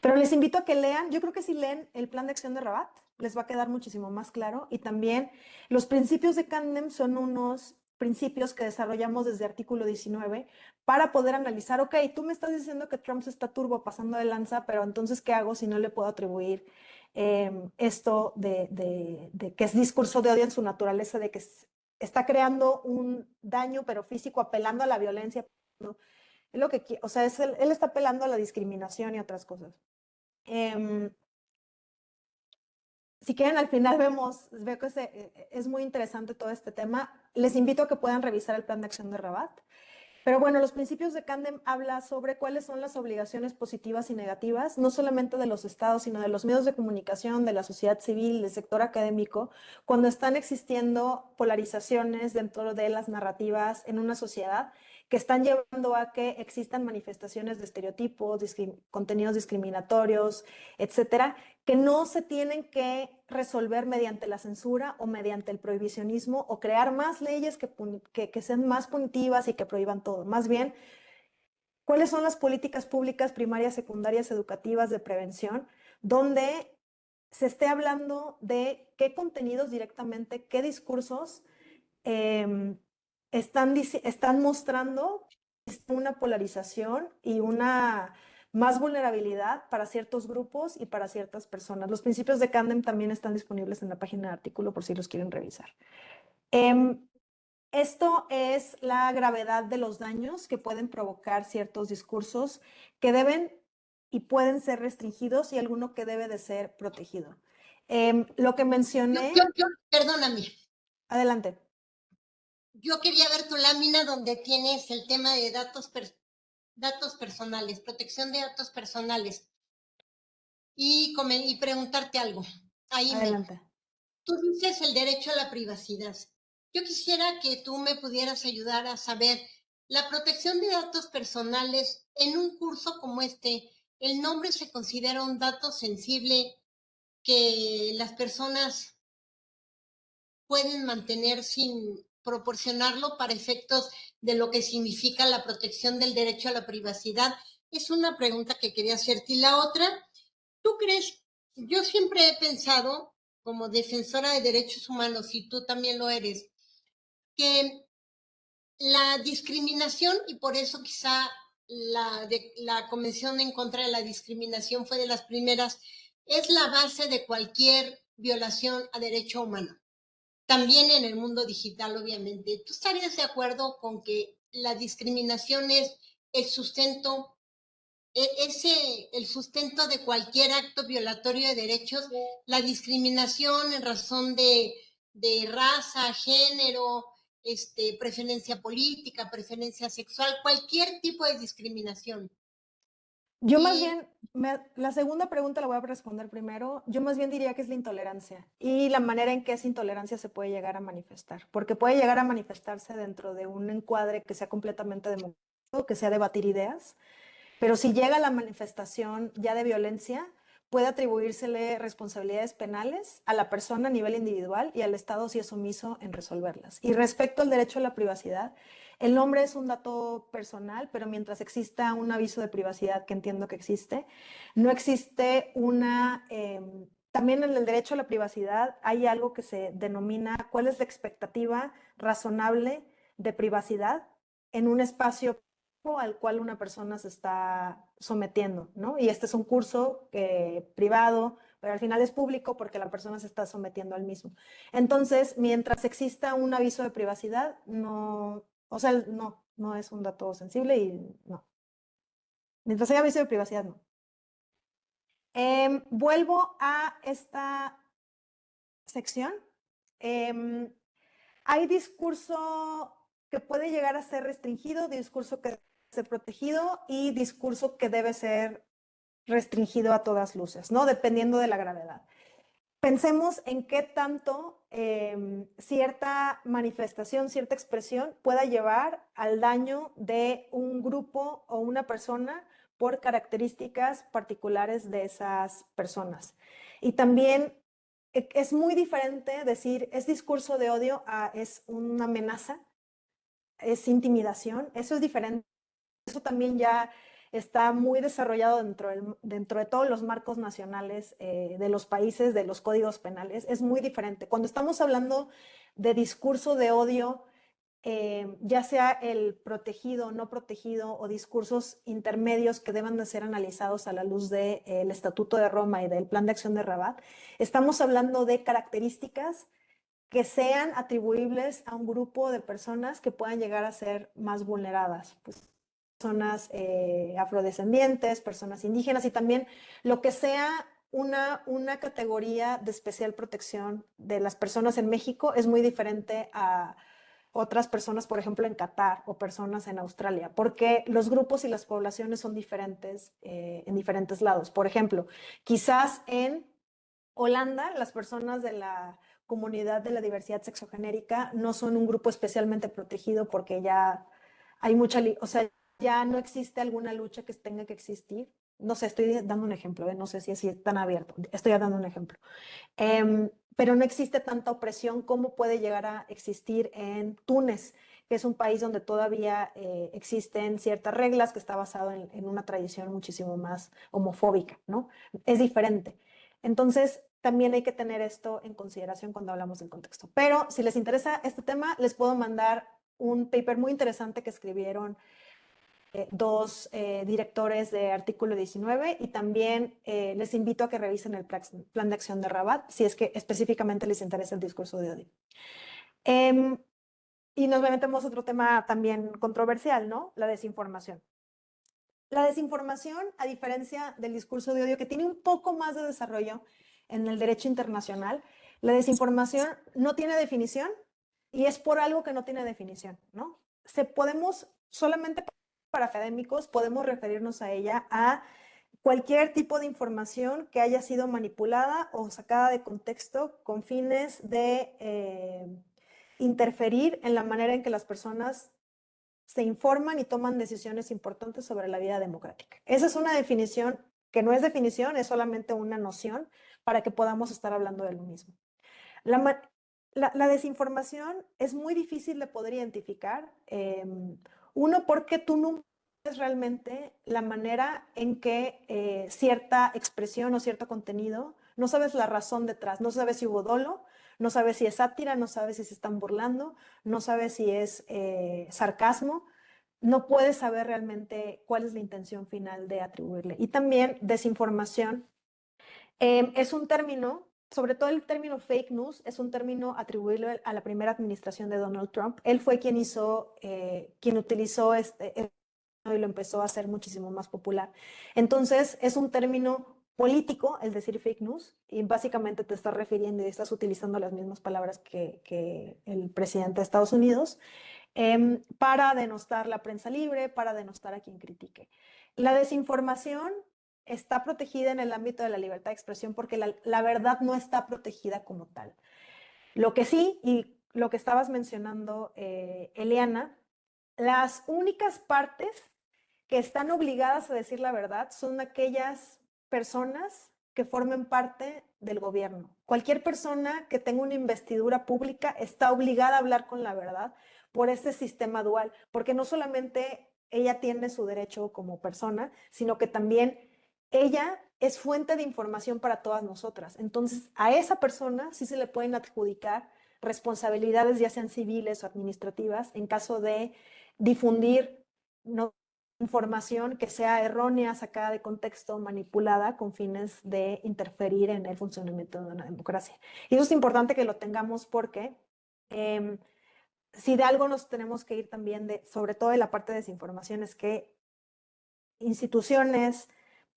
Pero les invito a que lean, yo creo que si leen el plan de acción de Rabat, les va a quedar muchísimo más claro. Y también los principios de Camden son unos principios que desarrollamos desde artículo 19 para poder analizar, ok, tú me estás diciendo que Trump se está turbo pasando de lanza, pero entonces, ¿qué hago si no le puedo atribuir esto de que es discurso de odio en su naturaleza, de que está creando un daño, pero físico, apelando a la violencia? ¿No? Es lo que, o sea, él está apelando a la discriminación y otras cosas. Si quieren, al final veo que es muy interesante todo este tema. Les invito a que puedan revisar el plan de acción de Rabat. Pero bueno, los principios de Camden habla sobre cuáles son las obligaciones positivas y negativas, no solamente de los estados, sino de los medios de comunicación, de la sociedad civil, del sector académico, cuando están existiendo polarizaciones dentro de las narrativas en una sociedad que están llevando a que existan manifestaciones de estereotipos, contenidos discriminatorios, etcétera, que no se tienen que resolver mediante la censura o mediante el prohibicionismo o crear más leyes que sean más punitivas y que prohíban todo. Más bien, ¿cuáles son las políticas públicas primarias, secundarias, educativas de prevención, donde se esté hablando de qué contenidos directamente, qué discursos están mostrando una polarización y una más vulnerabilidad para ciertos grupos y para ciertas personas? Los principios de Camden también están disponibles en la página de artículo por si los quieren revisar. Esto es la gravedad de los daños que pueden provocar ciertos discursos que deben y pueden ser restringidos y alguno que debe de ser protegido. Lo que mencioné... Perdóname. Adelante. Yo quería ver tu lámina donde tienes el tema de datos personales, protección de datos personales. Y preguntarte algo. Ahí Adelante. tú dices el derecho a la privacidad. Yo quisiera que tú me pudieras ayudar a saber la protección de datos personales en un curso como este. El nombre se considera un dato sensible que las personas pueden mantener sin proporcionarlo para efectos de lo que significa la protección del derecho a la privacidad. Es una pregunta que quería hacerte. Y la otra, ¿tú crees? Yo siempre he pensado, como defensora de derechos humanos, y tú también lo eres, que la discriminación, y por eso quizá la Convención en contra de la discriminación fue de las primeras, es la base de cualquier violación a derecho humano. También en el mundo digital, obviamente. ¿Tú estarías de acuerdo con que la discriminación es el sustento, el sustento de cualquier acto violatorio de derechos? La discriminación en razón de raza, género, preferencia política, preferencia sexual, cualquier tipo de discriminación. Yo más bien, la segunda pregunta la voy a responder primero. Yo más bien diría que es la intolerancia y la manera en que esa intolerancia se puede llegar a manifestar, porque puede llegar a manifestarse dentro de un encuadre que sea completamente democrático, que sea debatir ideas, pero si llega a la manifestación ya de violencia, puede atribuírsele responsabilidades penales a la persona a nivel individual y al Estado si es omiso en resolverlas. Y respecto al derecho a la privacidad, el nombre es un dato personal, pero mientras exista un aviso de privacidad, que entiendo que existe, no existe una... también en el derecho a la privacidad hay algo que se denomina cuál es la expectativa razonable de privacidad en un espacio al cual una persona se está sometiendo, ¿no? Y este es un curso privado, pero al final es público porque la persona se está sometiendo al mismo. Entonces, mientras exista un aviso de privacidad, no, o sea, no es un dato sensible y no. Mientras haya aviso de privacidad, no. Vuelvo a esta sección. Hay discurso que puede llegar a ser restringido, discurso que debe ser protegido y discurso que debe ser restringido a todas luces, ¿no? Dependiendo de la gravedad. Pensemos en qué tanto cierta manifestación, cierta expresión pueda llevar al daño de un grupo o una persona por características particulares de esas personas. Y también es muy diferente decir es discurso de odio a es una amenaza, es intimidación, eso es diferente. Eso también ya está muy desarrollado dentro de todos los marcos nacionales de los países, de los códigos penales. Es muy diferente. Cuando estamos hablando de discurso de odio, ya sea el protegido, no protegido o discursos intermedios que deban de ser analizados a la luz del Estatuto de Roma y del Plan de Acción de Rabat, estamos hablando de características que sean atribuibles a un grupo de personas que puedan llegar a ser más vulneradas, pues personas afrodescendientes, personas indígenas y también lo que sea una categoría de especial protección de las personas en México es muy diferente a otras personas, por ejemplo, en Qatar o personas en Australia, porque los grupos y las poblaciones son diferentes en diferentes lados. Por ejemplo, quizás en Holanda, las personas de la comunidad de la diversidad sexogenérica no son un grupo especialmente protegido porque ya hay mucha, o sea, ya no existe alguna lucha que tenga que existir. No sé, estoy dando un ejemplo, no sé si es tan abierto, estoy dando un ejemplo. Pero no existe tanta opresión como puede llegar a existir en Túnez, que es un país donde todavía existen ciertas reglas, que está basado en una tradición muchísimo más homofóbica, ¿no? Es diferente. Entonces, también hay que tener esto en consideración cuando hablamos del contexto. Pero si les interesa este tema, les puedo mandar un paper muy interesante que escribieron dos directores de Artículo 19 y también les invito a que revisen el plan de acción de Rabat si es que específicamente les interesa el discurso de odio. Y nos metemos a otro tema también controversial, ¿no? La desinformación. La desinformación, a diferencia del discurso de odio, que tiene un poco más de desarrollo en el derecho internacional, la desinformación no tiene definición y es por algo que no tiene definición, ¿no? Solamente para académicos, podemos referirnos a ella a cualquier tipo de información que haya sido manipulada o sacada de contexto con fines de interferir en la manera en que las personas se informan y toman decisiones importantes sobre la vida democrática. Esa es una definición que no es definición, es solamente una noción para que podamos estar hablando de lo mismo. La desinformación es muy difícil de poder identificar. Uno, porque tú no sabes realmente la manera en que cierta expresión o cierto contenido, no sabes la razón detrás, no sabes si hubo dolo, no sabes si es sátira, no sabes si se están burlando, no sabes si es sarcasmo, no puedes saber realmente cuál es la intención final de atribuirle. Y también desinformación es un término, sobre todo el término fake news, es un término atribuible a la primera administración de Donald Trump. Él fue quien utilizó y lo empezó a hacer muchísimo más popular. Entonces, es un término político, el decir fake news, y básicamente te estás refiriendo y estás utilizando las mismas palabras que el presidente de Estados Unidos para denostar la prensa libre, para denostar a quien critique. La desinformación está protegida en el ámbito de la libertad de expresión porque la verdad no está protegida como tal. Lo que sí, y lo que estabas mencionando, Eliana, las únicas partes que están obligadas a decir la verdad son aquellas personas que formen parte del gobierno. Cualquier persona que tenga una investidura pública está obligada a hablar con la verdad por este sistema dual, porque no solamente ella tiene su derecho como persona, sino que también ella es fuente de información para todas nosotras. Entonces, a esa persona sí se le pueden adjudicar responsabilidades, ya sean civiles o administrativas, en caso de difundir información que sea errónea, sacada de contexto, manipulada con fines de interferir en el funcionamiento de una democracia. Y eso es importante que lo tengamos porque si de algo nos tenemos que ir también, sobre todo de la parte de desinformación, es que instituciones,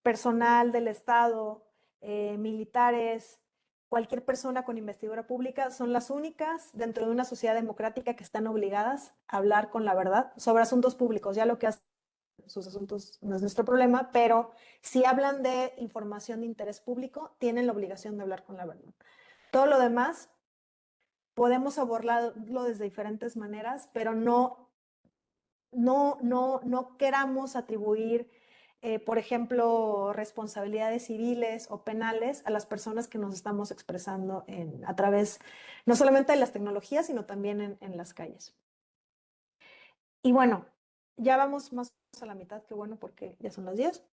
personal del Estado, militares, cualquier persona con investidura pública son las únicas dentro de una sociedad democrática que están obligadas a hablar con la verdad sobre asuntos públicos. Ya lo que hacen sus asuntos no es nuestro problema, pero si hablan de información de interés público, tienen la obligación de hablar con la verdad. Todo lo demás podemos abordarlo desde diferentes maneras, pero no queramos atribuir, por ejemplo, responsabilidades civiles o penales a las personas que nos estamos expresando a través no solamente de las tecnologías, sino también en las calles. Y bueno, ya vamos más a la mitad, qué bueno, porque ya son las 10.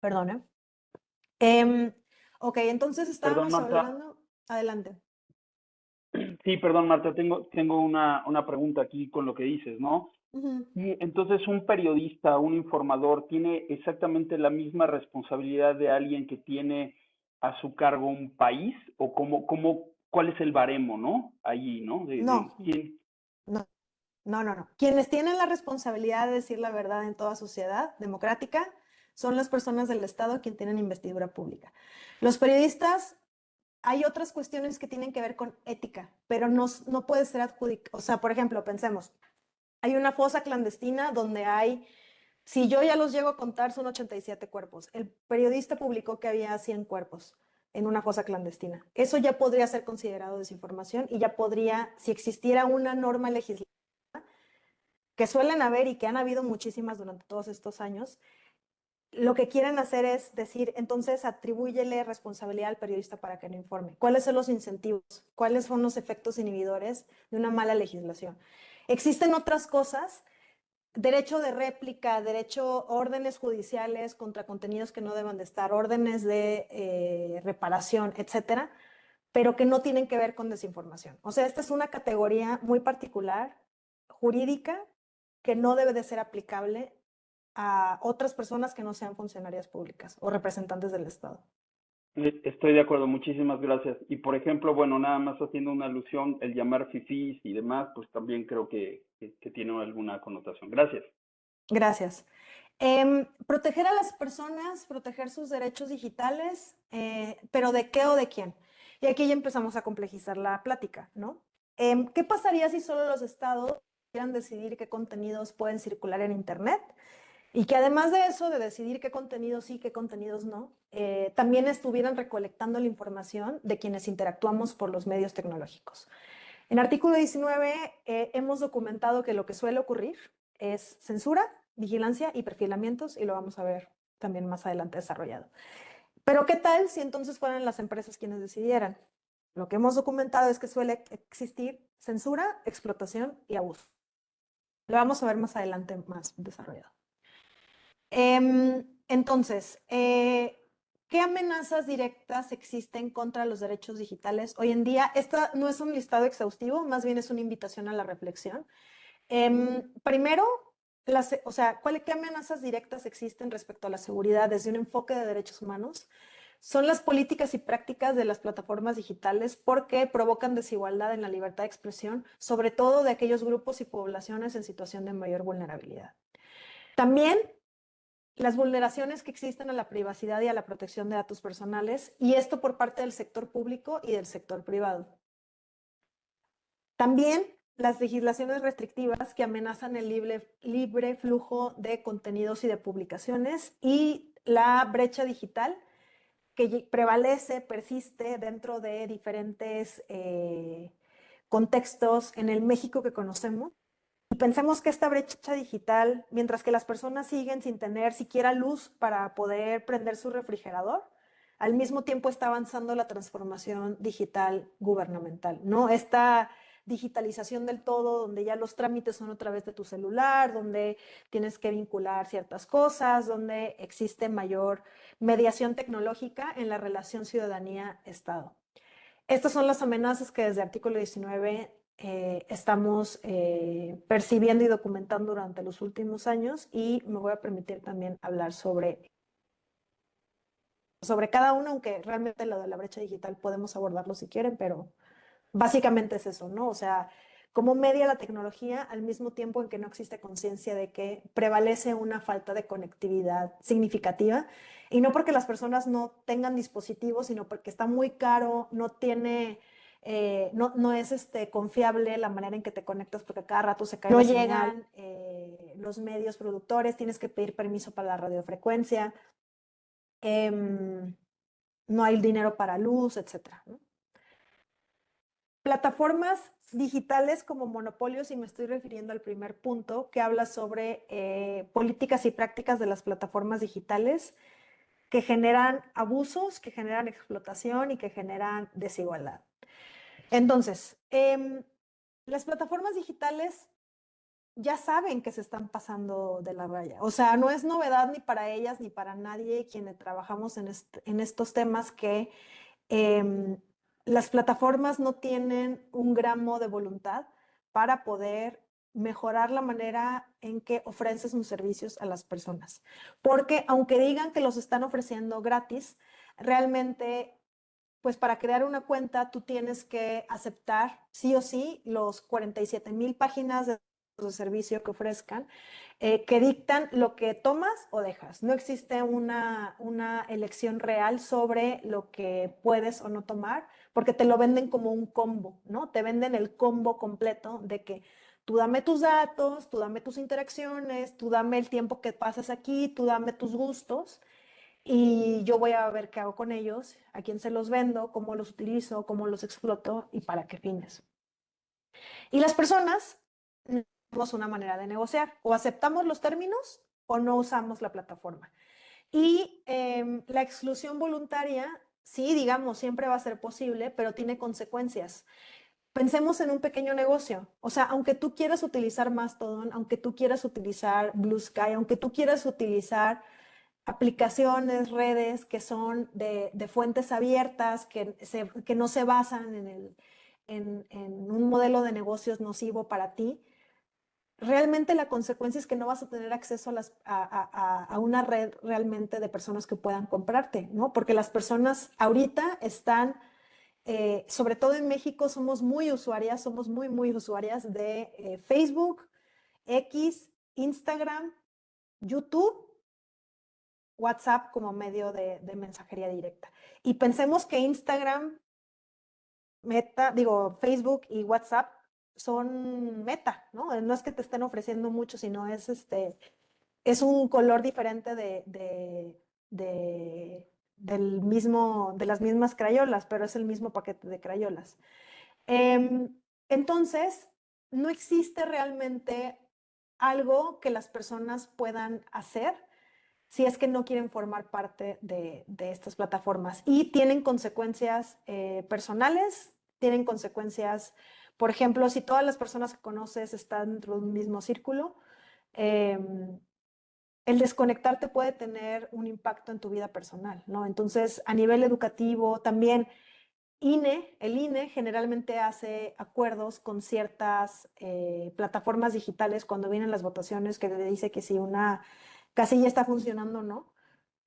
Perdón, ¿eh? Ok, entonces Perdón, estábamos Marta. hablando. Adelante. Sí, perdón, Marta, tengo una pregunta aquí con lo que dices, ¿no? Ujú. Y entonces, ¿un periodista, un informador, tiene exactamente la misma responsabilidad de alguien que tiene a su cargo un país? ¿O cuál es el baremo, ¿no? Allí, ¿no? No, ¿Quién? no. Quienes tienen la responsabilidad de decir la verdad en toda sociedad democrática son las personas del Estado quienes tienen investidura pública. Los periodistas, hay otras cuestiones que tienen que ver con ética, pero no puede ser adjudicado. O sea, por ejemplo, pensemos, hay una fosa clandestina donde si yo ya los llego a contar, son 87 cuerpos. El periodista publicó que había 100 cuerpos en una fosa clandestina. Eso ya podría ser considerado desinformación y ya podría, si existiera una norma legislativa, que suelen haber y que han habido muchísimas durante todos estos años, lo que quieren hacer es decir, entonces atribúyele responsabilidad al periodista para que no informe. ¿Cuáles son los incentivos? ¿Cuáles son los efectos inhibidores de una mala legislación? Existen otras cosas, derecho de réplica, derecho, órdenes judiciales contra contenidos que no deben de estar, órdenes de reparación, etcétera, pero que no tienen que ver con desinformación. O sea, esta es una categoría muy particular, jurídica, que no debe de ser aplicable a otras personas que no sean funcionarias públicas o representantes del Estado. Estoy de acuerdo, muchísimas gracias. Y por ejemplo, bueno, nada más haciendo una alusión, el llamar fifís y demás, pues también creo que tiene alguna connotación. Gracias. Gracias. Proteger a las personas, proteger sus derechos digitales, pero ¿de qué o de quién? Y aquí ya empezamos a complejizar la plática, ¿no? ¿Qué pasaría si solo los estados pudieran decidir qué contenidos pueden circular en Internet? Y que además de eso, de decidir qué contenidos sí, qué contenidos no, también estuvieran recolectando la información de quienes interactuamos por los medios tecnológicos. En artículo 19 hemos documentado que lo que suele ocurrir es censura, vigilancia y perfilamientos, y lo vamos a ver también más adelante desarrollado. Pero ¿qué tal si entonces fueran las empresas quienes decidieran? Lo que hemos documentado es que suele existir censura, explotación y abuso. Lo vamos a ver más adelante más desarrollado. Entonces, ¿qué amenazas directas existen contra los derechos digitales hoy en día? Esta no es un listado exhaustivo, más bien es una invitación a la reflexión. Primero, ¿qué amenazas directas existen respecto a la seguridad desde un enfoque de derechos humanos? Son las políticas y prácticas de las plataformas digitales porque provocan desigualdad en la libertad de expresión, sobre todo de aquellos grupos y poblaciones en situación de mayor vulnerabilidad. También las vulneraciones que existen a la privacidad y a la protección de datos personales, y esto por parte del sector público y del sector privado. También las legislaciones restrictivas que amenazan el libre flujo de contenidos y de publicaciones, y la brecha digital que prevalece, persiste dentro de diferentes contextos en el México que conocemos. Y pensemos que esta brecha digital, mientras que las personas siguen sin tener siquiera luz para poder prender su refrigerador, al mismo tiempo está avanzando la transformación digital gubernamental, ¿no? Esta digitalización del todo, donde ya los trámites son a través de tu celular, donde tienes que vincular ciertas cosas, donde existe mayor mediación tecnológica en la relación ciudadanía-Estado. Estas son las amenazas que desde artículo 19 estamos percibiendo y documentando durante los últimos años, y me voy a permitir también hablar sobre cada uno, aunque realmente lo de la brecha digital podemos abordarlo si quieren, pero básicamente es eso, ¿no? O sea, cómo media la tecnología al mismo tiempo en que no existe conciencia de que prevalece una falta de conectividad significativa. Y no porque las personas no tengan dispositivos, sino porque está muy caro, no tiene... no es confiable la manera en que te conectas porque cada rato se cae la señal. No llegan los medios productores, tienes que pedir permiso para la radiofrecuencia, no hay dinero para luz, etc. ¿no? Plataformas digitales como monopolios, y me estoy refiriendo al primer punto, que habla sobre políticas y prácticas de las plataformas digitales que generan abusos, que generan explotación y que generan desigualdad. Entonces, las plataformas digitales ya saben que se están pasando de la raya. O sea, no es novedad ni para ellas ni para nadie quienes trabajamos en estos temas que las plataformas no tienen un gramo de voluntad para poder mejorar la manera en que ofrecen sus servicios a las personas. Porque aunque digan que los están ofreciendo gratis, realmente, pues para crear una cuenta tú tienes que aceptar sí o sí los 47,000 páginas de servicio que ofrezcan, que dictan lo que tomas o dejas. No existe una elección real sobre lo que puedes o no tomar, porque te lo venden como un combo, ¿no? Te venden el combo completo de que tú dame tus datos, tú dame tus interacciones, tú dame el tiempo que pasas aquí, tú dame tus gustos, y yo voy a ver qué hago con ellos, a quién se los vendo, cómo los utilizo, cómo los exploto y para qué fines. Y las personas tenemos una manera de negociar, o aceptamos los términos o no usamos la plataforma. Y la exclusión voluntaria, sí, digamos, siempre va a ser posible, pero tiene consecuencias. Pensemos en un pequeño negocio. O sea, aunque tú quieras utilizar Mastodon, aunque tú quieras utilizar Blue Sky, aunque tú quieras utilizar aplicaciones, redes que son de fuentes abiertas, que no se basan en un modelo de negocios nocivo para ti, realmente la consecuencia es que no vas a tener acceso a una red realmente de personas que puedan comprarte, ¿no? Porque las personas ahorita están, sobre todo en México, somos muy usuarias, somos muy usuarias de Facebook, X, Instagram, YouTube, WhatsApp como medio de mensajería directa. Y pensemos que Instagram, Facebook y WhatsApp son Meta, ¿no? No es que te estén ofreciendo mucho, sino es un color diferente de las mismas crayolas, pero es el mismo paquete de crayolas. Entonces, no existe realmente algo que las personas puedan hacer si es que no quieren formar parte de estas plataformas. Y tienen consecuencias personales, tienen consecuencias, por ejemplo, si todas las personas que conoces están dentro de un mismo círculo, el desconectarte puede tener un impacto en tu vida personal, ¿no? Entonces, a nivel educativo, también el INE generalmente hace acuerdos con ciertas plataformas digitales cuando vienen las votaciones, que le dice que si una casilla está funcionando o no.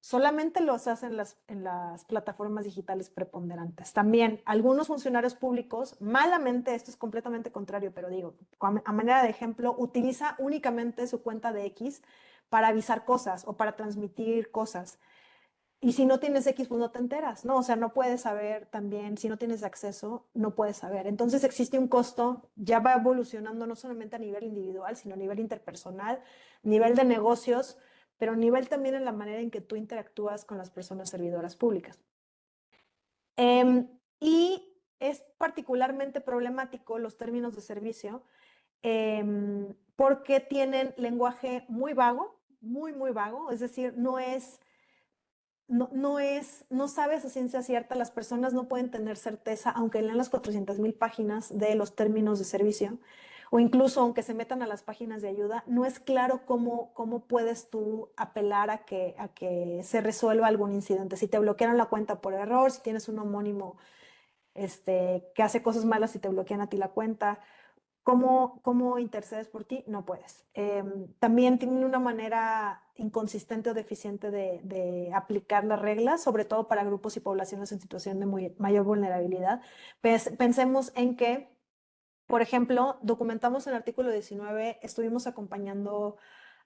Solamente los hacen en las plataformas digitales preponderantes. También algunos funcionarios públicos, malamente, esto es completamente contrario, pero digo, a manera de ejemplo, utiliza únicamente su cuenta de X para avisar cosas o para transmitir cosas. Y si no tienes X, pues no te enteras, ¿no? O sea, no puedes saber también, si no tienes acceso, no puedes saber. Entonces existe un costo, ya va evolucionando no solamente a nivel individual, sino a nivel interpersonal, nivel de negocios, pero a nivel también en la manera en que tú interactúas con las personas servidoras públicas. Y es particularmente problemático los términos de servicio porque tienen lenguaje muy vago, muy vago, es decir, no sabes a ciencia cierta, las personas no pueden tener certeza, aunque lean las 400,000 páginas de los términos de servicio, o incluso aunque se metan a las páginas de ayuda, no es claro cómo puedes tú apelar a que se resuelva algún incidente. Si te bloquearon la cuenta por error, si tienes un homónimo que hace cosas malas y te bloquean a ti la cuenta, ¿cómo intercedes por ti? No puedes. También tienen una manera inconsistente o deficiente de aplicar las reglas, sobre todo para grupos y poblaciones en situación de mayor vulnerabilidad. Pensemos en que Por ejemplo, documentamos en el artículo 19, estuvimos acompañando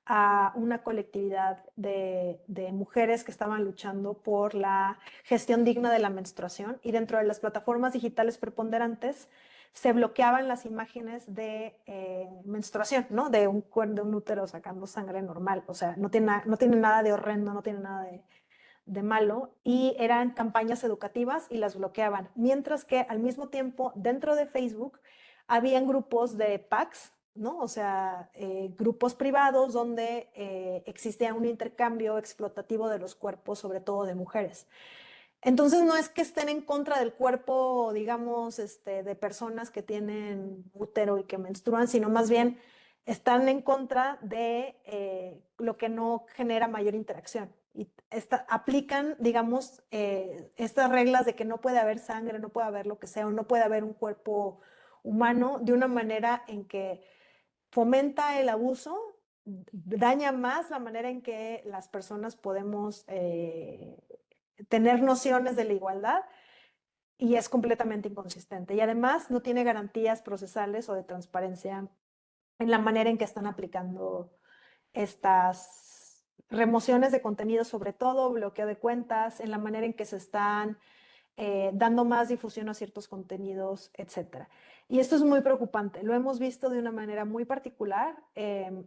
a una colectividad de mujeres que estaban luchando por la gestión digna de la menstruación, y dentro de las plataformas digitales preponderantes se bloqueaban las imágenes de menstruación, ¿no? De un útero sacando sangre normal. O sea, no tiene nada de horrendo, no tiene nada de malo, y eran campañas educativas y las bloqueaban. Mientras que al mismo tiempo, dentro de Facebook, habían grupos de packs, ¿no? O sea, grupos privados donde existía un intercambio explotativo de los cuerpos, sobre todo de mujeres. Entonces no es que estén en contra del cuerpo, digamos, de personas que tienen útero y que menstruan, sino más bien están en contra de lo que no genera mayor interacción. Y aplican, digamos, estas reglas de que no puede haber sangre, no puede haber lo que sea, o no puede haber un cuerpo humano, de una manera en que fomenta el abuso, daña más la manera en que las personas podemos tener nociones de la igualdad, y es completamente inconsistente. Y además no tiene garantías procesales o de transparencia en la manera en que están aplicando estas remociones de contenido, sobre todo bloqueo de cuentas, en la manera en que se están dando más difusión a ciertos contenidos, etc. Y esto es muy preocupante. Lo hemos visto de una manera muy particular,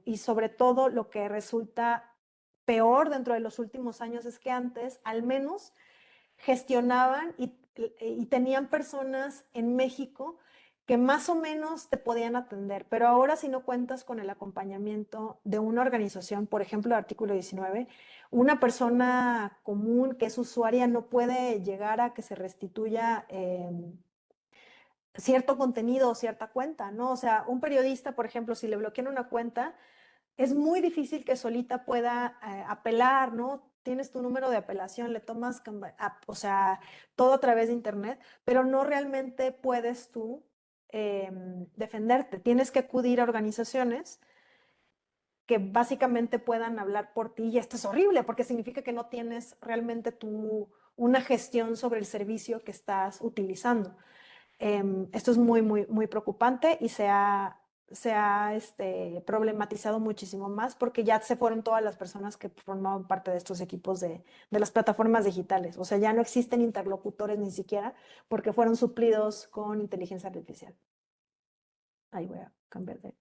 y sobre todo lo que resulta peor dentro de los últimos años es que antes al menos gestionaban y tenían personas en México que más o menos te podían atender, pero ahora si no cuentas con el acompañamiento de una organización, por ejemplo, el artículo 19, una persona común que es usuaria no puede llegar a que se restituya cierto contenido o cierta cuenta, ¿no? O sea, un periodista, por ejemplo, si le bloquean una cuenta, es muy difícil que solita pueda apelar, ¿no? Tienes tu número de apelación, le tomas, o sea, todo a través de internet, pero no realmente puedes tú defenderte. Tienes que acudir a organizaciones que básicamente puedan hablar por ti, y esto es horrible porque significa que no tienes realmente una gestión sobre el servicio que estás utilizando. Esto es muy, muy, muy preocupante, y se ha problematizado muchísimo más porque ya se fueron todas las personas que formaban parte de estos equipos de las plataformas digitales. O sea, ya no existen interlocutores ni siquiera porque fueron suplidos con inteligencia artificial. Ahí voy a cambiar de...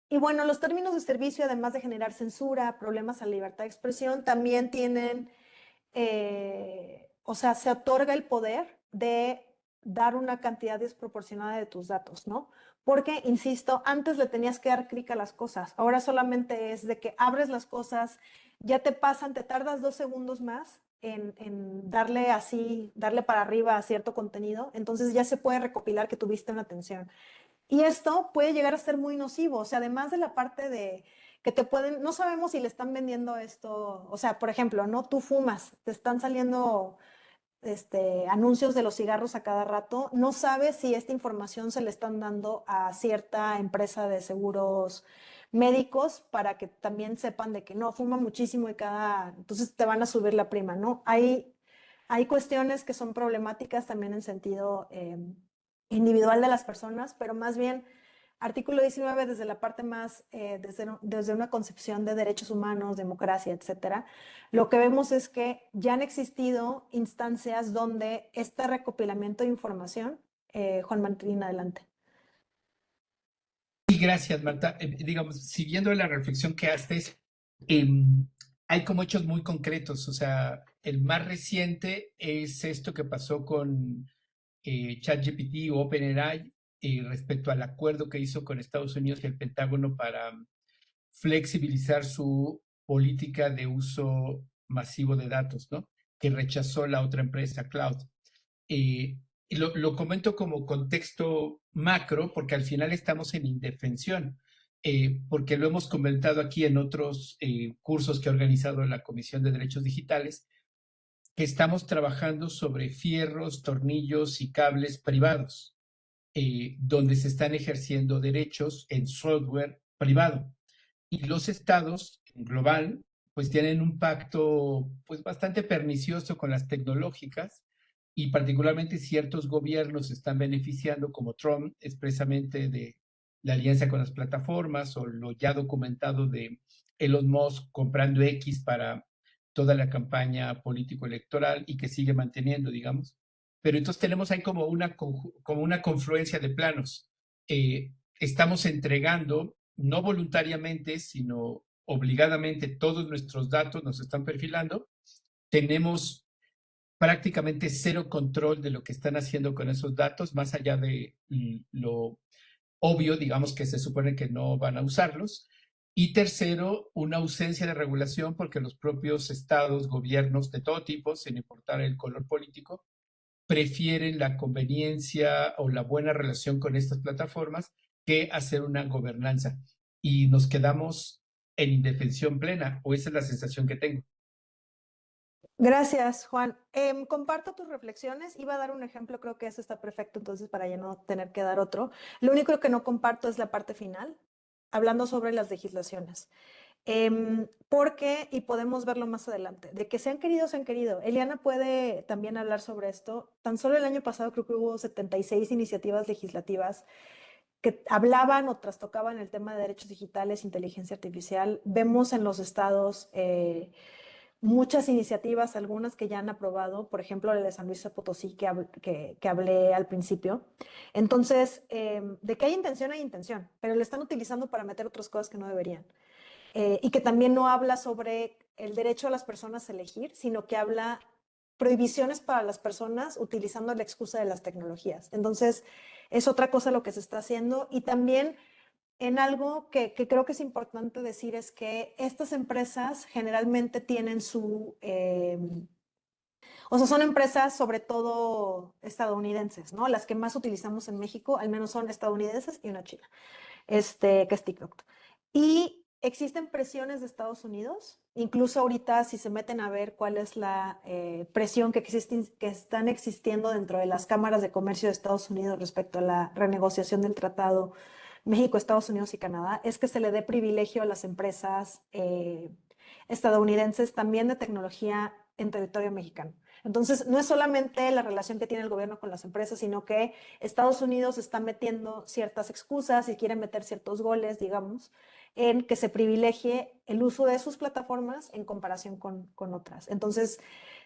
y bueno, los términos de servicio, además de generar censura, problemas a la libertad de expresión, también tienen, o sea, se otorga el poder de dar una cantidad desproporcionada de tus datos, ¿no? Porque, insisto, antes le tenías que dar clic a las cosas, ahora solamente es de que abres las cosas, ya te pasan, te tardas 2 segundos más en darle para arriba a cierto contenido, entonces ya se puede recopilar que tuviste una atención. Y esto puede llegar a ser muy nocivo, o sea, además de la parte de que te pueden, no sabemos si le están vendiendo esto, o sea, por ejemplo, ¿no? Tú fumas, te están saliendo anuncios de los cigarros a cada rato, no sabes si esta información se le están dando a cierta empresa de seguros médicos para que también sepan de que no, fuma muchísimo y entonces te van a subir la prima, ¿no? Hay cuestiones que son problemáticas también en sentido individual de las personas, pero más bien artículo 19 desde la parte más, desde una concepción de derechos humanos, democracia, etcétera, lo que vemos es que ya han existido instancias donde este recopilamiento de información, Juan Martín, adelante. Sí, gracias, Marta. Digamos, siguiendo la reflexión que haces, hay como hechos muy concretos. O sea, el más reciente es esto que pasó con ChatGPT o OpenAI respecto al acuerdo que hizo con Estados Unidos y el Pentágono para flexibilizar su política de uso masivo de datos, ¿no? Que rechazó la otra empresa, Cloud. Y lo comento como contexto macro porque al final estamos en indefensión, porque lo hemos comentado aquí en otros cursos que ha organizado la Comisión de Derechos Digitales, que estamos trabajando sobre fierros, tornillos y cables privados, donde se están ejerciendo derechos en software privado. Y los estados en global pues tienen un pacto pues bastante pernicioso con las tecnológicas, y particularmente ciertos gobiernos se están beneficiando, como Trump, expresamente de la alianza con las plataformas o lo ya documentado de Elon Musk comprando X para toda la campaña político-electoral y que sigue manteniendo, digamos. Pero entonces tenemos ahí como una confluencia de planos. Estamos entregando, no voluntariamente, sino obligadamente, todos nuestros datos nos están perfilando. Tenemos prácticamente cero control de lo que están haciendo con esos datos, más allá de lo obvio, digamos, que se supone que no van a usarlos. Y tercero, una ausencia de regulación porque los propios estados, gobiernos de todo tipo, sin importar el color político, prefieren la conveniencia o la buena relación con estas plataformas que hacer una gobernanza. Y nos quedamos en indefensión plena, o esa es la sensación que tengo. Gracias, Juan. Comparto tus reflexiones. Iba a dar un ejemplo, creo que ese está perfecto, entonces para ya no tener que dar otro. Lo único que no comparto es la parte final, hablando sobre las legislaciones. Porque, y podemos verlo más adelante, de que se han querido. Eliana puede también hablar sobre esto. Tan solo el año pasado creo que hubo 76 iniciativas legislativas que hablaban o trastocaban el tema de derechos digitales, inteligencia artificial. Vemos en los estados muchas iniciativas, algunas que ya han aprobado, por ejemplo, la de San Luis Potosí que hablé al principio. Entonces, de que hay intención, pero le están utilizando para meter otras cosas que no deberían. Y que también no habla sobre el derecho a las personas a elegir, sino que habla prohibiciones para las personas utilizando la excusa de las tecnologías. Entonces, es otra cosa lo que se está haciendo. Y también en algo que creo que es importante decir es que estas empresas generalmente tienen o sea, son empresas sobre todo estadounidenses, ¿no? Las que más utilizamos en México, al menos son estadounidenses y una china, que es TikTok. Y existen presiones de Estados Unidos, incluso ahorita si se meten a ver cuál es la presión que están existiendo dentro de las cámaras de comercio de Estados Unidos respecto a la renegociación del tratado México, Estados Unidos y Canadá, es que se le dé privilegio a las empresas estadounidenses también de tecnología en territorio mexicano. Entonces, no es solamente la relación que tiene el gobierno con las empresas, sino que Estados Unidos está metiendo ciertas excusas y quiere meter ciertos goles, digamos, en que se privilegie el uso de sus plataformas en comparación con otras. Entonces,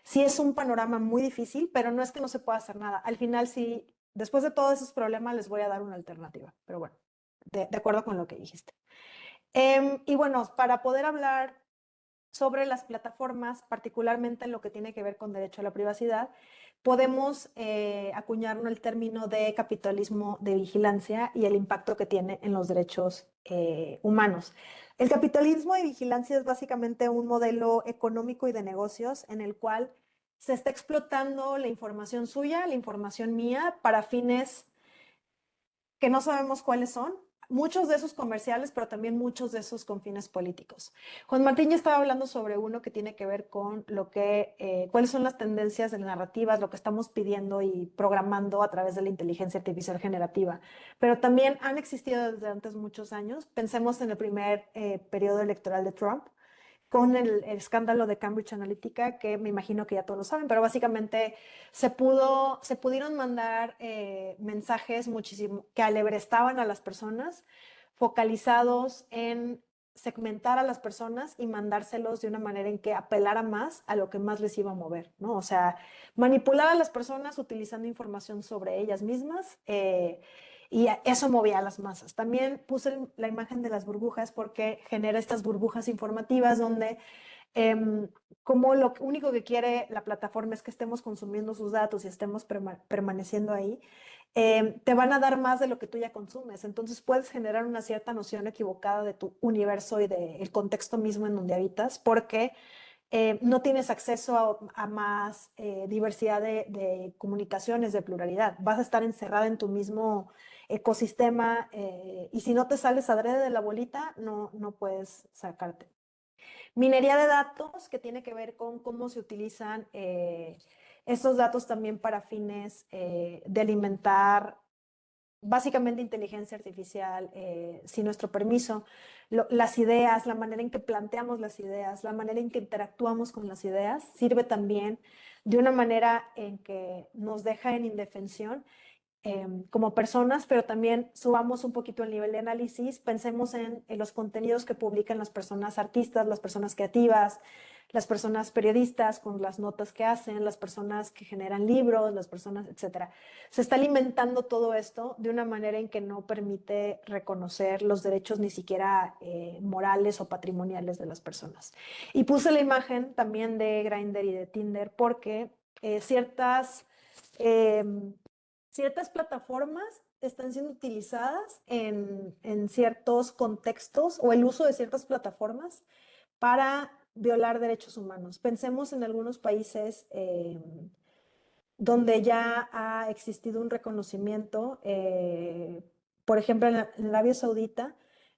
sí es un panorama muy difícil, pero no es que no se pueda hacer nada. Al final, sí, después de todos esos problemas, les voy a dar una alternativa. Pero bueno, de acuerdo con lo que dijiste. Y bueno, para poder hablar sobre las plataformas, particularmente en lo que tiene que ver con derecho a la privacidad, podemos acuñarnos el término de capitalismo de vigilancia y el impacto que tiene en los derechos humanos. El capitalismo de vigilancia es básicamente un modelo económico y de negocios en el cual se está explotando la información suya, la información mía, para fines que no sabemos cuáles son, muchos de esos comerciales, pero también muchos de esos con fines políticos. Juan Martín ya estaba hablando sobre uno que tiene que ver con cuáles son las tendencias de narrativas, lo que estamos pidiendo y programando a través de la inteligencia artificial generativa, pero también han existido desde antes muchos años. Pensemos en el primer periodo electoral de Trump, con el escándalo de Cambridge Analytica, que me imagino que ya todos lo saben, pero básicamente se pudieron mandar mensajes muchísimo que alebrestaban a las personas, focalizados en segmentar a las personas y mandárselos de una manera en que apelara más a lo que más les iba a mover, ¿no? O sea, manipular a las personas utilizando información sobre ellas mismas, y eso movía a las masas. También puse la imagen de las burbujas porque genera estas burbujas informativas donde como lo único que quiere la plataforma es que estemos consumiendo sus datos y estemos permaneciendo ahí, te van a dar más de lo que tú ya consumes. Entonces puedes generar una cierta noción equivocada de tu universo y del contexto mismo en donde habitas, porque no tienes acceso a más diversidad de comunicaciones, de pluralidad. Vas a estar encerrada en tu mismo ecosistema, y si no te sales adrede de la bolita, no puedes sacarte. Minería de datos, que tiene que ver con cómo se utilizan estos datos también para fines de alimentar básicamente inteligencia artificial, sin nuestro permiso, las ideas, la manera en que planteamos las ideas, la manera en que interactuamos con las ideas, sirve también de una manera en que nos deja en indefensión como personas, pero también subamos un poquito el nivel de análisis, pensemos en los contenidos que publican las personas artistas, las personas creativas, las personas periodistas con las notas que hacen, las personas que generan libros, las personas, etcétera. Se está alimentando todo esto de una manera en que no permite reconocer los derechos ni siquiera morales o patrimoniales de las personas. Y puse la imagen también de Grindr y de Tinder porque ciertas plataformas están siendo utilizadas en ciertos contextos o el uso de ciertas plataformas para violar derechos humanos. Pensemos en algunos países donde ya ha existido un reconocimiento, por ejemplo, en Arabia Saudita,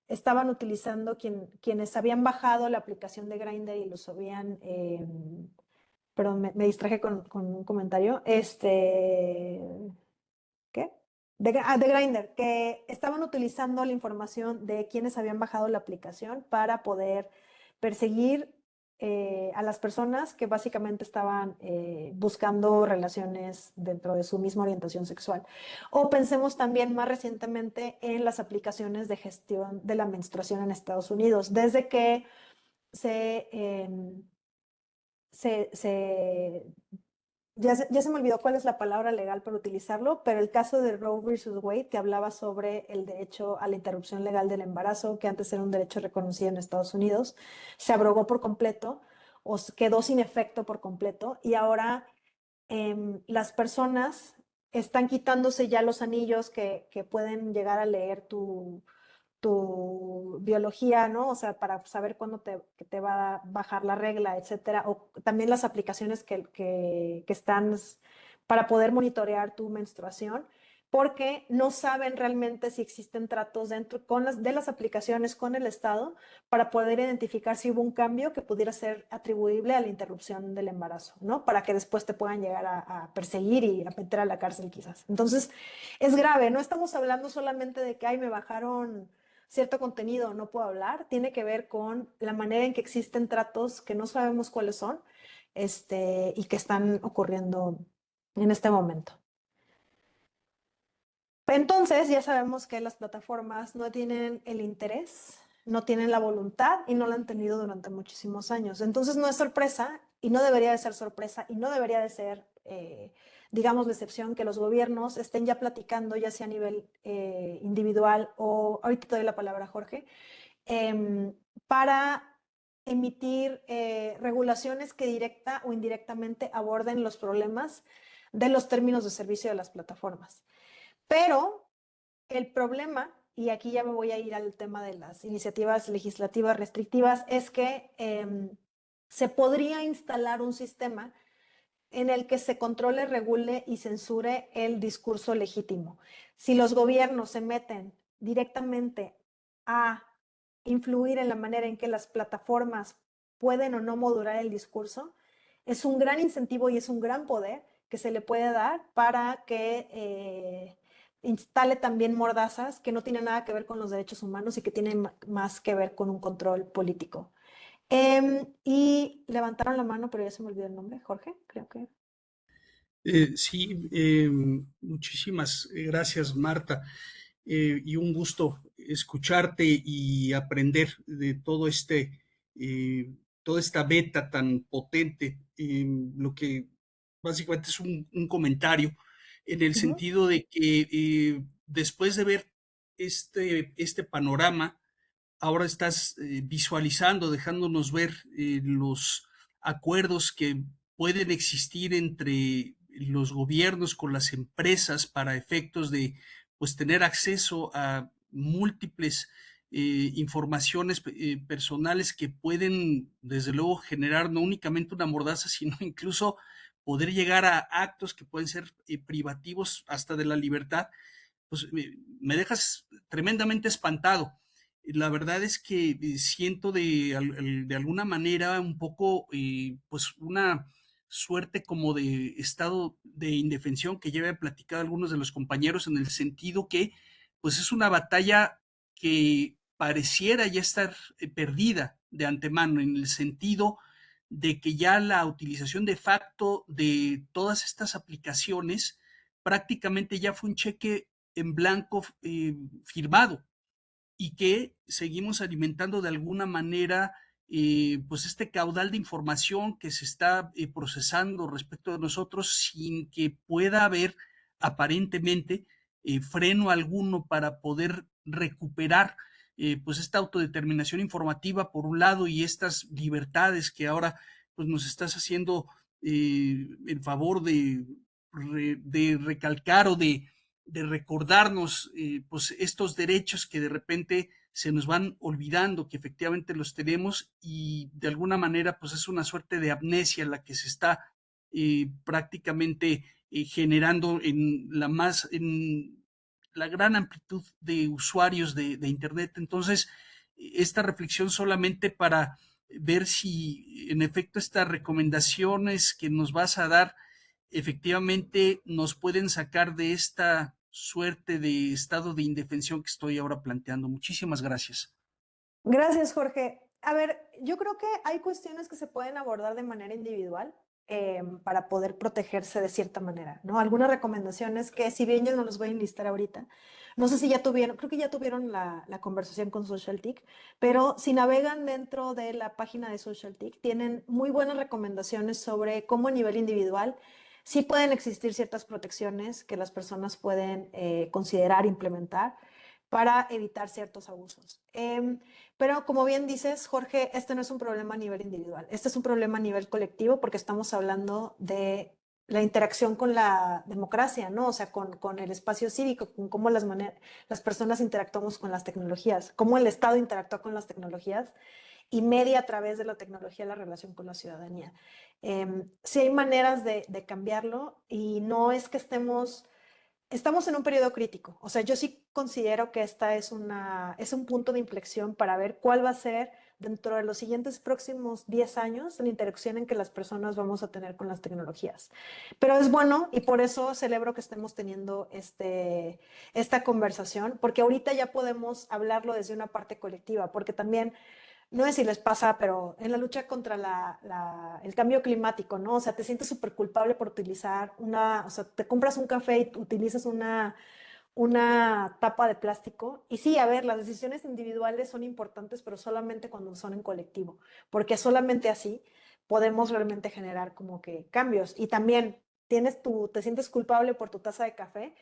estaban utilizando quienes habían bajado la aplicación de Grindr y los habían, perdón, me distraje con un comentario, ¿qué? De Grindr, que estaban utilizando la información de quienes habían bajado la aplicación para poder perseguir a las personas que básicamente estaban buscando relaciones dentro de su misma orientación sexual. O pensemos también más recientemente en las aplicaciones de gestión de la menstruación en Estados Unidos. Desde que ya se me olvidó cuál es la palabra legal para utilizarlo, pero el caso de Roe versus Wade, que hablaba sobre el derecho a la interrupción legal del embarazo, que antes era un derecho reconocido en Estados Unidos, se abrogó por completo o quedó sin efecto por completo, y ahora las personas están quitándose ya los anillos que pueden llegar a leer tu biología, ¿no? O sea, para saber cuándo te va a bajar la regla, etcétera. O también las aplicaciones que están para poder monitorear tu menstruación, porque no saben realmente si existen tratos dentro de las aplicaciones con el Estado para poder identificar si hubo un cambio que pudiera ser atribuible a la interrupción del embarazo, ¿no? Para que después te puedan llegar a perseguir y a meter a la cárcel quizás. Entonces, es grave, no estamos hablando solamente de que, ay, me bajaron cierto contenido, no puedo hablar, tiene que ver con la manera en que existen tratos que no sabemos cuáles son, y que están ocurriendo en este momento. Entonces, ya sabemos que las plataformas no tienen el interés, no tienen la voluntad y no la han tenido durante muchísimos años. Entonces, no es sorpresa y no debería de ser sorpresa y no debería de ser, digamos, la excepción que los gobiernos estén ya platicando, ya sea a nivel individual o, ahorita te doy la palabra a Jorge, para emitir regulaciones que directa o indirectamente aborden los problemas de los términos de servicio de las plataformas. Pero el problema, y aquí ya me voy a ir al tema de las iniciativas legislativas restrictivas, es que se podría instalar un sistema en el que se controle, regule y censure el discurso legítimo. Si los gobiernos se meten directamente a influir en la manera en que las plataformas pueden o no modular el discurso, es un gran incentivo y es un gran poder que se le puede dar para que instale también mordazas que no tienen nada que ver con los derechos humanos y que tienen más que ver con un control político. Y levantaron la mano, pero ya se me olvidó el nombre. Jorge, creo que. Sí, muchísimas gracias, Marta. Y un gusto escucharte y aprender de toda esta beta tan potente. Lo que básicamente es un comentario en el sentido de que después de ver este panorama, ahora estás visualizando, dejándonos ver los acuerdos que pueden existir entre los gobiernos con las empresas para efectos de pues tener acceso a múltiples informaciones personales que pueden desde luego generar no únicamente una mordaza, sino incluso poder llegar a actos que pueden ser privativos hasta de la libertad. Pues me dejas tremendamente espantado. La verdad es que siento de alguna manera un poco, pues una suerte como de estado de indefensión que ya habían platicado algunos de los compañeros, en el sentido que pues es una batalla que pareciera ya estar perdida de antemano, en el sentido de que ya la utilización de facto de todas estas aplicaciones prácticamente ya fue un cheque en blanco firmado, y que seguimos alimentando de alguna manera pues este caudal de información que se está procesando respecto de nosotros, sin que pueda haber aparentemente freno alguno para poder recuperar pues esta autodeterminación informativa por un lado, y estas libertades que ahora pues nos estás haciendo en favor de recalcar o de recordarnos pues estos derechos que de repente se nos van olvidando, que efectivamente los tenemos, y de alguna manera pues es una suerte de amnesia la que se está prácticamente generando en la gran amplitud de usuarios de Internet. Entonces, esta reflexión solamente para ver si en efecto estas recomendaciones que nos vas a dar efectivamente nos pueden sacar de esta suerte de estado de indefensión que estoy ahora planteando. Muchísimas gracias. Gracias, Jorge. A ver, yo creo que hay cuestiones que se pueden abordar de manera individual para poder protegerse de cierta manera, ¿no? Algunas recomendaciones que, si bien yo no los voy a enlistar ahorita, no sé si ya tuvieron, creo que ya tuvieron la conversación con SocialTIC, pero si navegan dentro de la página de SocialTIC, tienen muy buenas recomendaciones sobre cómo a nivel individual sí pueden existir ciertas protecciones que las personas pueden considerar implementar para evitar ciertos abusos. Pero como bien dices, Jorge, este no es un problema a nivel individual, este es un problema a nivel colectivo porque estamos hablando de la interacción con la democracia, ¿no? O sea, con el espacio cívico, con cómo las personas interactuamos con las tecnologías, cómo el Estado interactúa con las tecnologías y media a través de la tecnología la relación con la ciudadanía. Sí hay maneras de cambiarlo y no es que estamos en un periodo crítico. O sea, yo sí considero que esta es un punto de inflexión para ver cuál va a ser dentro de los siguientes próximos 10 años la interacción en que las personas vamos a tener con las tecnologías. Pero es bueno y por eso celebro que estemos teniendo esta conversación, porque ahorita ya podemos hablarlo desde una parte colectiva, porque también no sé si les pasa, pero en la lucha contra el cambio climático, ¿no? O sea, te sientes súper culpable por utilizar o sea, te compras un café y utilizas una tapa de plástico. Y sí, a ver, las decisiones individuales son importantes, pero solamente cuando son en colectivo, porque solamente así podemos realmente generar como que cambios. Y también te sientes culpable por tu taza de café,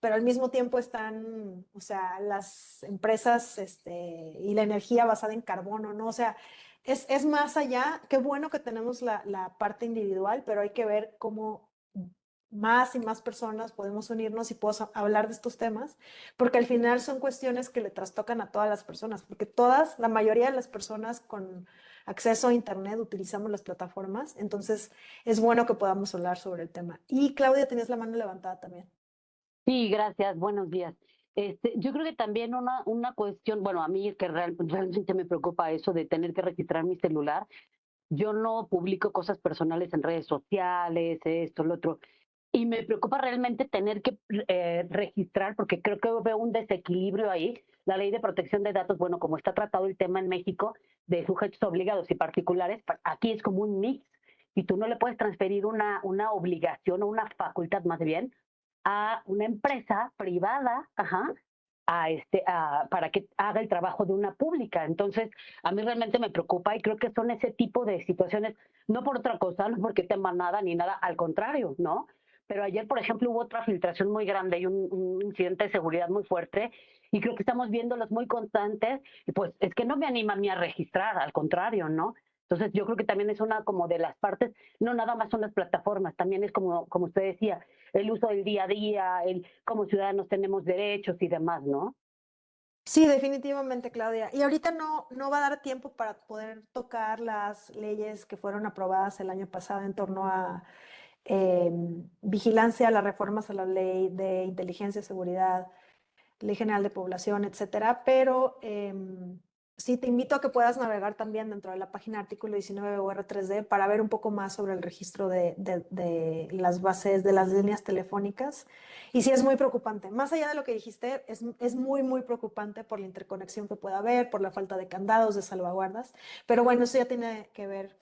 pero al mismo tiempo están, o sea, las empresas y la energía basada en carbono, ¿no? O sea, es más allá. Qué bueno que tenemos la parte individual, pero hay que ver cómo más y más personas podemos unirnos y podemos hablar de estos temas, porque al final son cuestiones que le trastocan a todas las personas, porque la mayoría de las personas con acceso a Internet utilizamos las plataformas, entonces es bueno que podamos hablar sobre el tema. Y Claudia, tenías la mano levantada también. Sí, gracias, buenos días. Yo creo que también una cuestión, bueno, a mí es que realmente me preocupa eso de tener que registrar mi celular. Yo no publico cosas personales en redes sociales, esto, lo otro. Y me preocupa realmente tener que registrar, porque creo que veo un desequilibrio ahí. La ley de protección de datos, bueno, como está tratado el tema en México de sujetos obligados y particulares, aquí es como un mix. Y tú no le puedes transferir una obligación o una facultad más bien a una empresa privada, ajá, para que haga el trabajo de una pública. Entonces, a mí realmente me preocupa y creo que son ese tipo de situaciones, no por otra cosa, no porque tema nada ni nada, al contrario, ¿no? Pero ayer, por ejemplo, hubo otra filtración muy grande y un incidente de seguridad muy fuerte y creo que estamos viéndolos muy constantes y pues es que no me anima a mí a registrar, al contrario, ¿no? Entonces yo creo que también es una como de las partes, no nada más son las plataformas, también es como usted decía, el uso del día a día, el cómo ciudadanos tenemos derechos y demás, ¿no? Sí, definitivamente, Claudia. Y ahorita no va a dar tiempo para poder tocar las leyes que fueron aprobadas el año pasado en torno a vigilancia, las reformas a la ley de inteligencia y seguridad, ley general de población, etcétera. Pero Sí, te invito a que puedas navegar también dentro de la página artículo 19 UR3D para ver un poco más sobre el registro de las bases, de las líneas telefónicas. Y sí es muy preocupante. Más allá de lo que dijiste, es muy, muy preocupante por la interconexión que pueda haber, por la falta de candados, de salvaguardas. Pero bueno, eso ya tiene que ver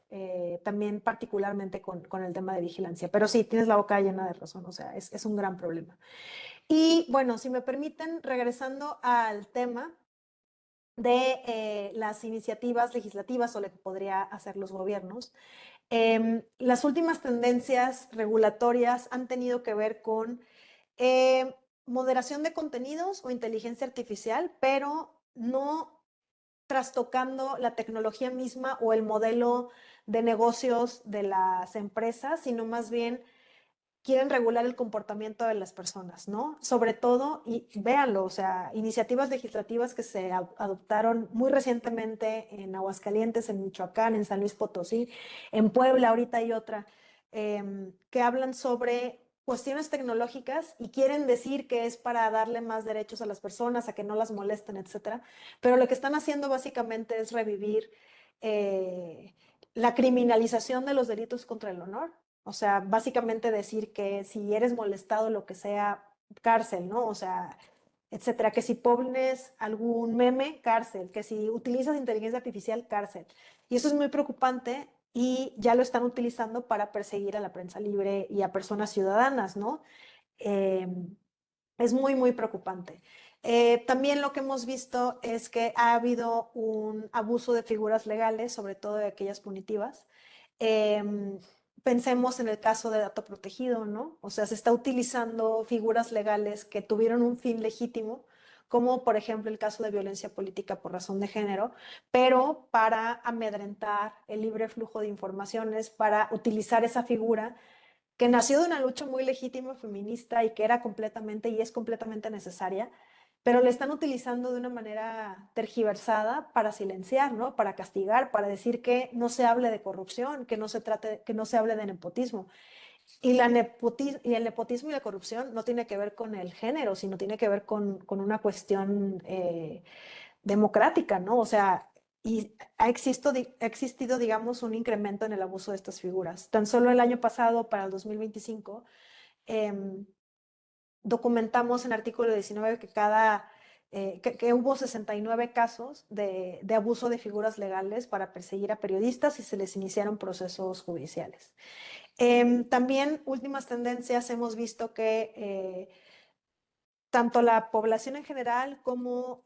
también particularmente con el tema de vigilancia. Pero sí, tienes la boca llena de razón. O sea, es un gran problema. Y bueno, si me permiten, regresando al tema de las iniciativas legislativas o lo que podría hacer los gobiernos. Las últimas tendencias regulatorias han tenido que ver con moderación de contenidos o inteligencia artificial, pero no trastocando la tecnología misma o el modelo de negocios de las empresas, sino más bien quieren regular el comportamiento de las personas, ¿no? Sobre todo, y véanlo, o sea, iniciativas legislativas que se adoptaron muy recientemente en Aguascalientes, en Michoacán, en San Luis Potosí, en Puebla, ahorita hay otra, que hablan sobre cuestiones tecnológicas y quieren decir que es para darle más derechos a las personas, a que no las molesten, etcétera. Pero lo que están haciendo básicamente es revivir la criminalización de los delitos contra el honor. O sea, básicamente decir que si eres molestado, lo que sea, cárcel, ¿no? O sea, etcétera. Que si pones algún meme, cárcel. Que si utilizas inteligencia artificial, cárcel. Y eso es muy preocupante y ya lo están utilizando para perseguir a la prensa libre y a personas ciudadanas, ¿no? Eh, es muy, muy preocupante. También lo que hemos visto es que ha habido un abuso de figuras legales, sobre todo de aquellas punitivas. Pensemos en el caso de dato protegido, ¿no? O sea, se está utilizando figuras legales que tuvieron un fin legítimo, como por ejemplo el caso de violencia política por razón de género, pero para amedrentar el libre flujo de informaciones, para utilizar esa figura que nació de una lucha muy legítima feminista y que era completamente y es completamente necesaria, pero le están utilizando de una manera tergiversada para silenciar, ¿no? Para castigar, para decir que no se hable de corrupción, que no se trate, que no se hable de nepotismo. Y el nepotismo y la corrupción no tiene que ver con el género, sino tiene que ver con una cuestión democrática, ¿no? O sea, y ha existido, digamos, un incremento en el abuso de estas figuras. Tan solo el año pasado, para el 2025, documentamos en artículo 19 que hubo 69 casos de abuso de figuras legales para perseguir a periodistas y se les iniciaron procesos judiciales. También, últimas tendencias, hemos visto que tanto la población en general como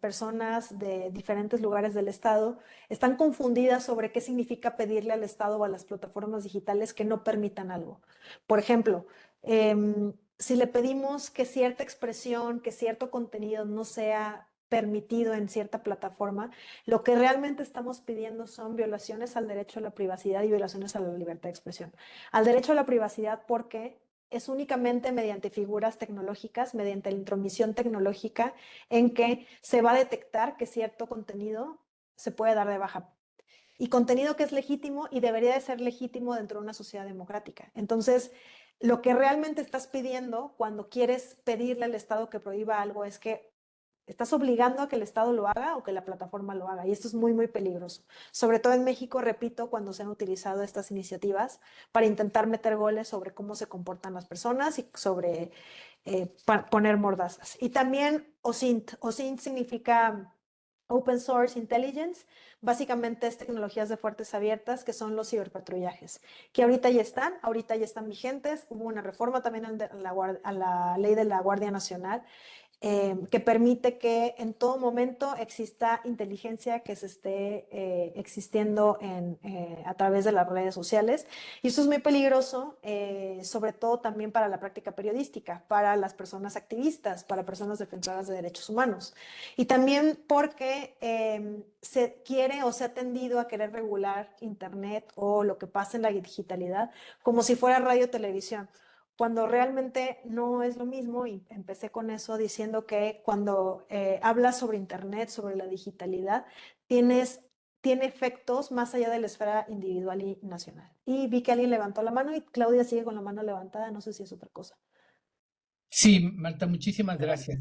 personas de diferentes lugares del Estado están confundidas sobre qué significa pedirle al Estado o a las plataformas digitales que no permitan algo. Por ejemplo, si le pedimos que cierta expresión, que cierto contenido no sea permitido en cierta plataforma, lo que realmente estamos pidiendo son violaciones al derecho a la privacidad y violaciones a la libertad de expresión. Al derecho a la privacidad porque es únicamente mediante figuras tecnológicas, mediante la intromisión tecnológica, en que se va a detectar que cierto contenido se puede dar de baja. Y contenido que es legítimo y debería de ser legítimo dentro de una sociedad democrática. Entonces, lo que realmente estás pidiendo cuando quieres pedirle al Estado que prohíba algo es que estás obligando a que el Estado lo haga o que la plataforma lo haga. Y esto es muy, muy peligroso. Sobre todo en México, repito, cuando se han utilizado estas iniciativas para intentar meter goles sobre cómo se comportan las personas y sobre poner mordazas. Y también OSINT. OSINT significa Open Source Intelligence. Básicamente es tecnologías de fuentes abiertas, que son los ciberpatrullajes, que ahorita ya están vigentes. Hubo una reforma también a la ley de la Guardia Nacional, que permite que en todo momento exista inteligencia que se esté existiendo a través de las redes sociales. Y eso es muy peligroso, sobre todo también para la práctica periodística, para las personas activistas, para personas defensoras de derechos humanos. Y también porque se quiere o se ha tendido a querer regular Internet o lo que pasa en la digitalidad como si fuera radio o televisión, cuando realmente no es lo mismo. Y empecé con eso diciendo que cuando hablas sobre Internet, sobre la digitalidad, tiene efectos más allá de la esfera individual y nacional. Y vi que alguien levantó la mano y Claudia sigue con la mano levantada, no sé si es otra cosa. Sí, Marta, muchísimas gracias.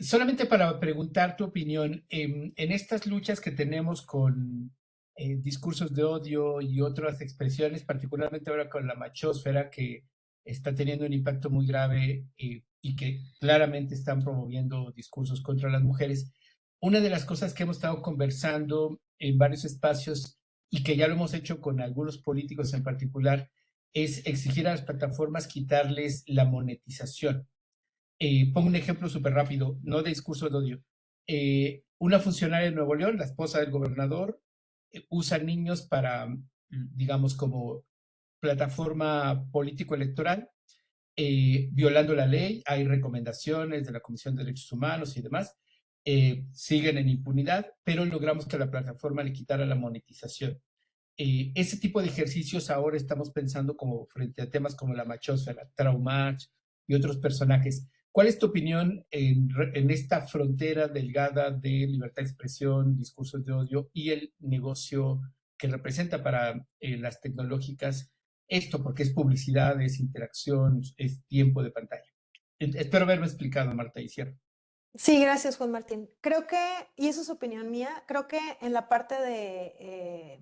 Solamente para preguntar tu opinión, en estas luchas que tenemos con discursos de odio y otras expresiones, particularmente ahora con la machósfera, que está teniendo un impacto muy grave y que claramente están promoviendo discursos contra las mujeres, una de las cosas que hemos estado conversando en varios espacios y que ya lo hemos hecho con algunos políticos en particular, es exigir a las plataformas quitarles la monetización. Pongo un ejemplo súper rápido, no de discurso de odio. Una funcionaria de Nuevo León, la esposa del gobernador, usa niños para, digamos, como plataforma político-electoral, violando la ley. Hay recomendaciones de la Comisión de Derechos Humanos y demás. Siguen en impunidad, pero logramos que la plataforma le quitara la monetización. Ese tipo de ejercicios ahora estamos pensando como frente a temas como la machosfera, Traumach y otros personajes. ¿Cuál es tu opinión en esta frontera delgada de libertad de expresión, discursos de odio y el negocio que representa para las tecnológicas esto? Porque es publicidad, es interacción, es tiempo de pantalla. Espero haberme explicado, Marta, y cierro. Sí, gracias, Juan Martín. Creo que, y eso es opinión mía, creo que en la parte de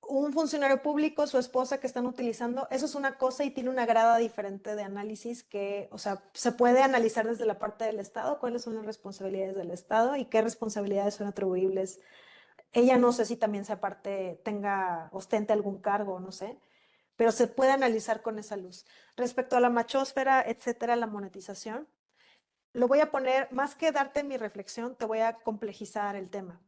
un funcionario público, su esposa que están utilizando, eso es una cosa y tiene una grada diferente de análisis que, o sea, se puede analizar desde la parte del Estado, cuáles son las responsabilidades del Estado y qué responsabilidades son atribuibles. Ella no sé si también sea parte, ostente algún cargo, no sé, pero se puede analizar con esa luz. Respecto a la machósfera, etcétera, la monetización, lo voy a poner, más que darte mi reflexión, te voy a complejizar el tema.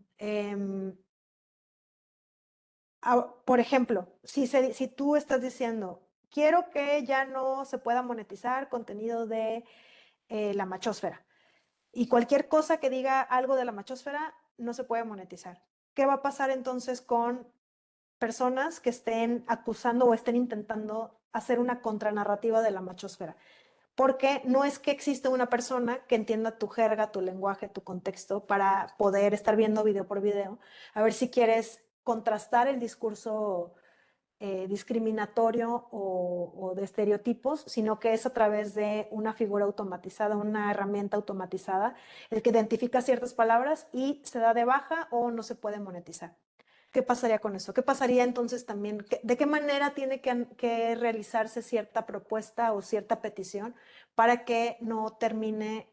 Por ejemplo, si tú estás diciendo, quiero que ya no se pueda monetizar contenido de la machósfera y cualquier cosa que diga algo de la machósfera no se puede monetizar. ¿Qué va a pasar entonces con personas que estén acusando o estén intentando hacer una contranarrativa de la machósfera? Porque no es que existe una persona que entienda tu jerga, tu lenguaje, tu contexto para poder estar viendo video por video, a ver si quieres contrastar el discurso discriminatorio o de estereotipos, sino que es a través de una figura automatizada, una herramienta automatizada, el que identifica ciertas palabras y se da de baja o no se puede monetizar. ¿Qué pasaría con eso? ¿Qué pasaría entonces también? ¿De qué manera tiene que realizarse cierta propuesta o cierta petición para que no termine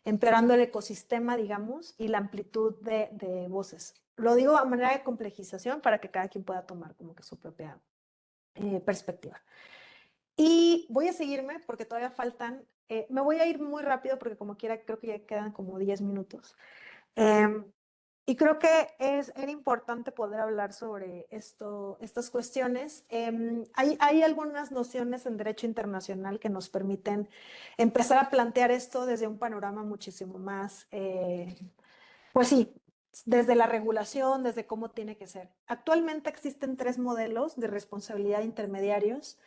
empeorando el ecosistema, digamos, y la amplitud de voces? Lo digo a manera de complejización para que cada quien pueda tomar como que su propia perspectiva. Y voy a seguirme porque todavía faltan, me voy a ir muy rápido porque como quiera creo que ya quedan como 10 minutos. Y creo que era importante poder hablar sobre estas cuestiones. Hay algunas nociones en derecho internacional que nos permiten empezar a plantear esto desde un panorama muchísimo más, pues sí, desde la regulación, desde cómo tiene que ser. Actualmente existen 3 modelos de responsabilidad de intermediarios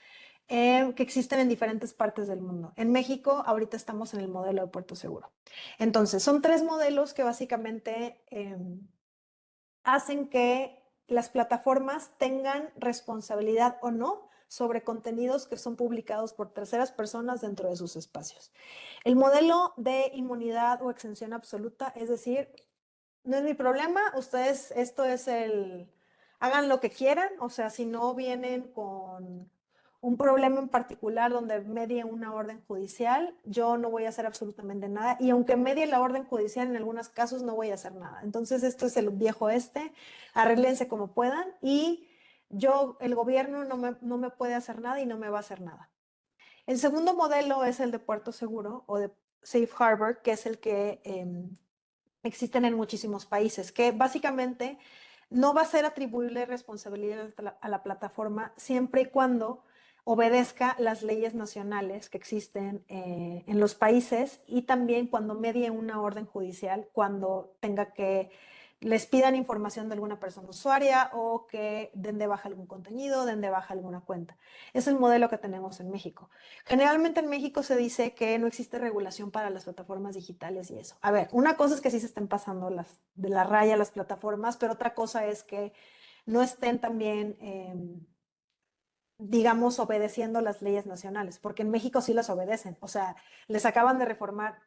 que existen en diferentes partes del mundo. En México, ahorita estamos en el modelo de Puerto Seguro. Entonces, son 3 modelos que básicamente hacen que las plataformas tengan responsabilidad o no sobre contenidos que son publicados por terceras personas dentro de sus espacios. El modelo de inmunidad o exención absoluta, es decir, no es mi problema, ustedes, hagan lo que quieran, o sea, si no vienen con un problema en particular donde medie una orden judicial, yo no voy a hacer absolutamente nada, y aunque medie la orden judicial, en algunos casos no voy a hacer nada. Entonces, esto es el viejo arréglense como puedan, y el gobierno no me puede hacer nada y no me va a hacer nada. El segundo modelo es el de Puerto Seguro o de Safe Harbor, que es el que existen en muchísimos países, que básicamente no va a ser atribuible responsabilidad a la plataforma siempre y cuando obedezca las leyes nacionales que existen en los países y también cuando medie una orden judicial, cuando les pidan información de alguna persona usuaria o que den de baja algún contenido, den de baja alguna cuenta. Es el modelo que tenemos en México. Generalmente en México se dice que no existe regulación para las plataformas digitales y eso. A ver, una cosa es que sí se estén pasando de la raya las plataformas, pero otra cosa es que no estén también digamos, obedeciendo las leyes nacionales, porque en México sí las obedecen. O sea, nos acaban de reformar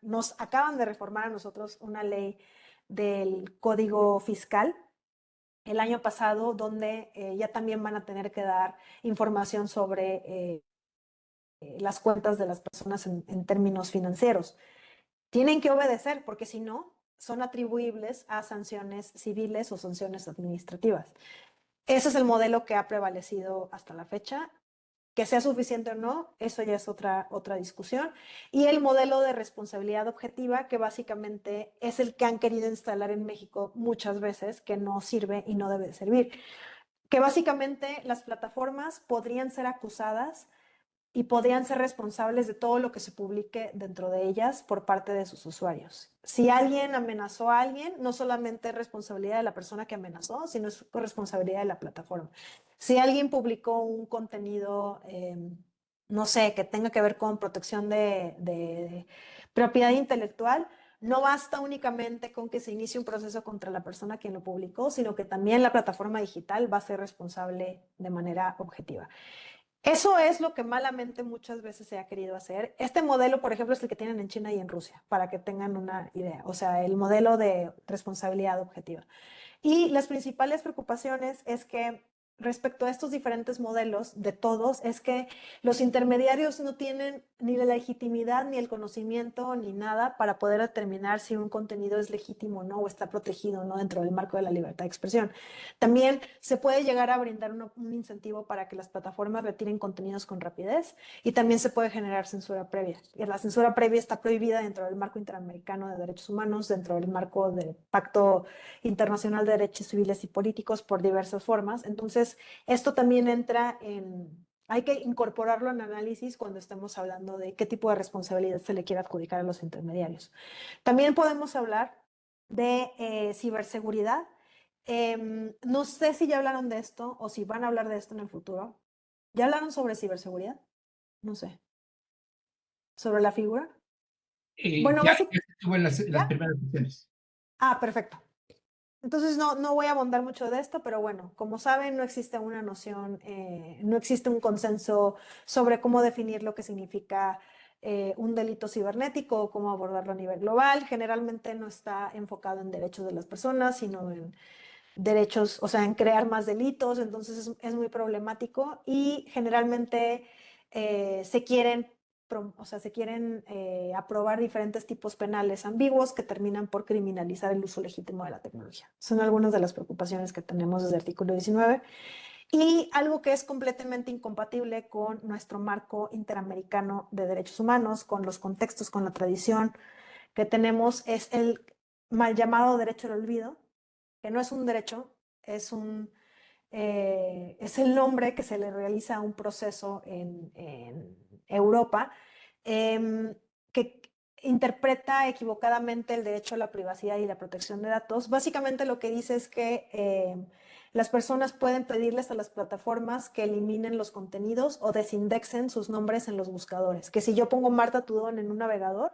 a nosotros una ley del Código Fiscal el año pasado, donde ya también van a tener que dar información sobre las cuentas de las personas en términos financieros. Tienen que obedecer, porque si no, son atribuibles a sanciones civiles o sanciones administrativas. Ese es el modelo que ha prevalecido hasta la fecha. Que sea suficiente o no, eso ya es otra discusión. Y el modelo de responsabilidad objetiva, que básicamente es el que han querido instalar en México muchas veces, que no sirve y no debe servir. Que básicamente las plataformas podrían ser acusadas y podrían ser responsables de todo lo que se publique dentro de ellas por parte de sus usuarios. Si alguien amenazó a alguien, no solamente es responsabilidad de la persona que amenazó, sino es responsabilidad de la plataforma. Si alguien publicó un contenido, no sé, que tenga que ver con protección de propiedad intelectual, no basta únicamente con que se inicie un proceso contra la persona quien lo publicó, sino que también la plataforma digital va a ser responsable de manera objetiva. Eso es lo que malamente muchas veces se ha querido hacer. Este modelo, por ejemplo, es el que tienen en China y en Rusia, para que tengan una idea. O sea, el modelo de responsabilidad objetiva. Y las principales preocupaciones es que respecto a estos diferentes modelos de todos, es que los intermediarios no tienen ni la legitimidad, ni el conocimiento, ni nada para poder determinar si un contenido es legítimo o no, o está protegido o no dentro del marco de la libertad de expresión. También se puede llegar a brindar un incentivo para que las plataformas retiren contenidos con rapidez y también se puede generar censura previa. Y la censura previa está prohibida dentro del marco interamericano de derechos humanos, dentro del marco del Pacto Internacional de Derechos Civiles y Políticos por diversas formas. Entonces, esto también entra en... Hay que incorporarlo en análisis cuando estemos hablando de qué tipo de responsabilidad se le quiere adjudicar a los intermediarios. También podemos hablar de ciberseguridad. No sé si ya hablaron de esto o si van a hablar de esto en el futuro. ¿Ya hablaron sobre ciberseguridad? No sé. ¿Sobre la figura? Bueno, Ya estuvo en las ¿ya? primeras sesiones. Ah, perfecto. Entonces no voy a abundar mucho de esto, pero bueno, como saben, no existe una noción, no existe un consenso sobre cómo definir lo que significa un delito cibernético o cómo abordarlo a nivel global. Generalmente no está enfocado en derechos de las personas, sino en derechos, o sea, en crear más delitos, entonces es muy problemático y generalmente se quieren aprobar diferentes tipos penales ambiguos que terminan por criminalizar el uso legítimo de la tecnología. Son algunas de las preocupaciones que tenemos desde el artículo 19. Y algo que es completamente incompatible con nuestro marco interamericano de derechos humanos, con los contextos, con la tradición que tenemos, es el mal llamado derecho al olvido, que no es un derecho, es el nombre que se le realiza a un proceso en Europa que interpreta equivocadamente el derecho a la privacidad y la protección de datos. Básicamente lo que dice es que las personas pueden pedirles a las plataformas que eliminen los contenidos o desindexen sus nombres en los buscadores. Que si yo pongo Marta Tudón en un navegador,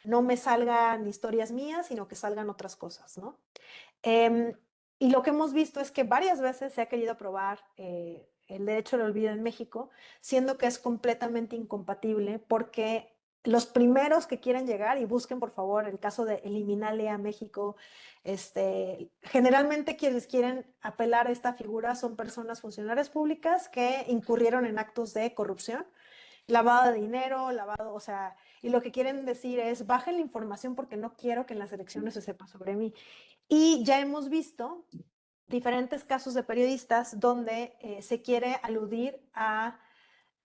no me salgan historias mías, sino que salgan otras cosas, ¿no? Y lo que hemos visto es que varias veces se ha querido aprobar el derecho al olvido en México, siendo que es completamente incompatible porque los primeros que quieren llegar, y busquen por favor el caso de Eliminale a México, generalmente quienes quieren apelar a esta figura son personas funcionarias públicas que incurrieron en actos de corrupción, lavado de dinero, o sea, y lo que quieren decir es, bajen la información porque no quiero que en las elecciones se sepa sobre mí. Y ya hemos visto diferentes casos de periodistas donde se quiere aludir a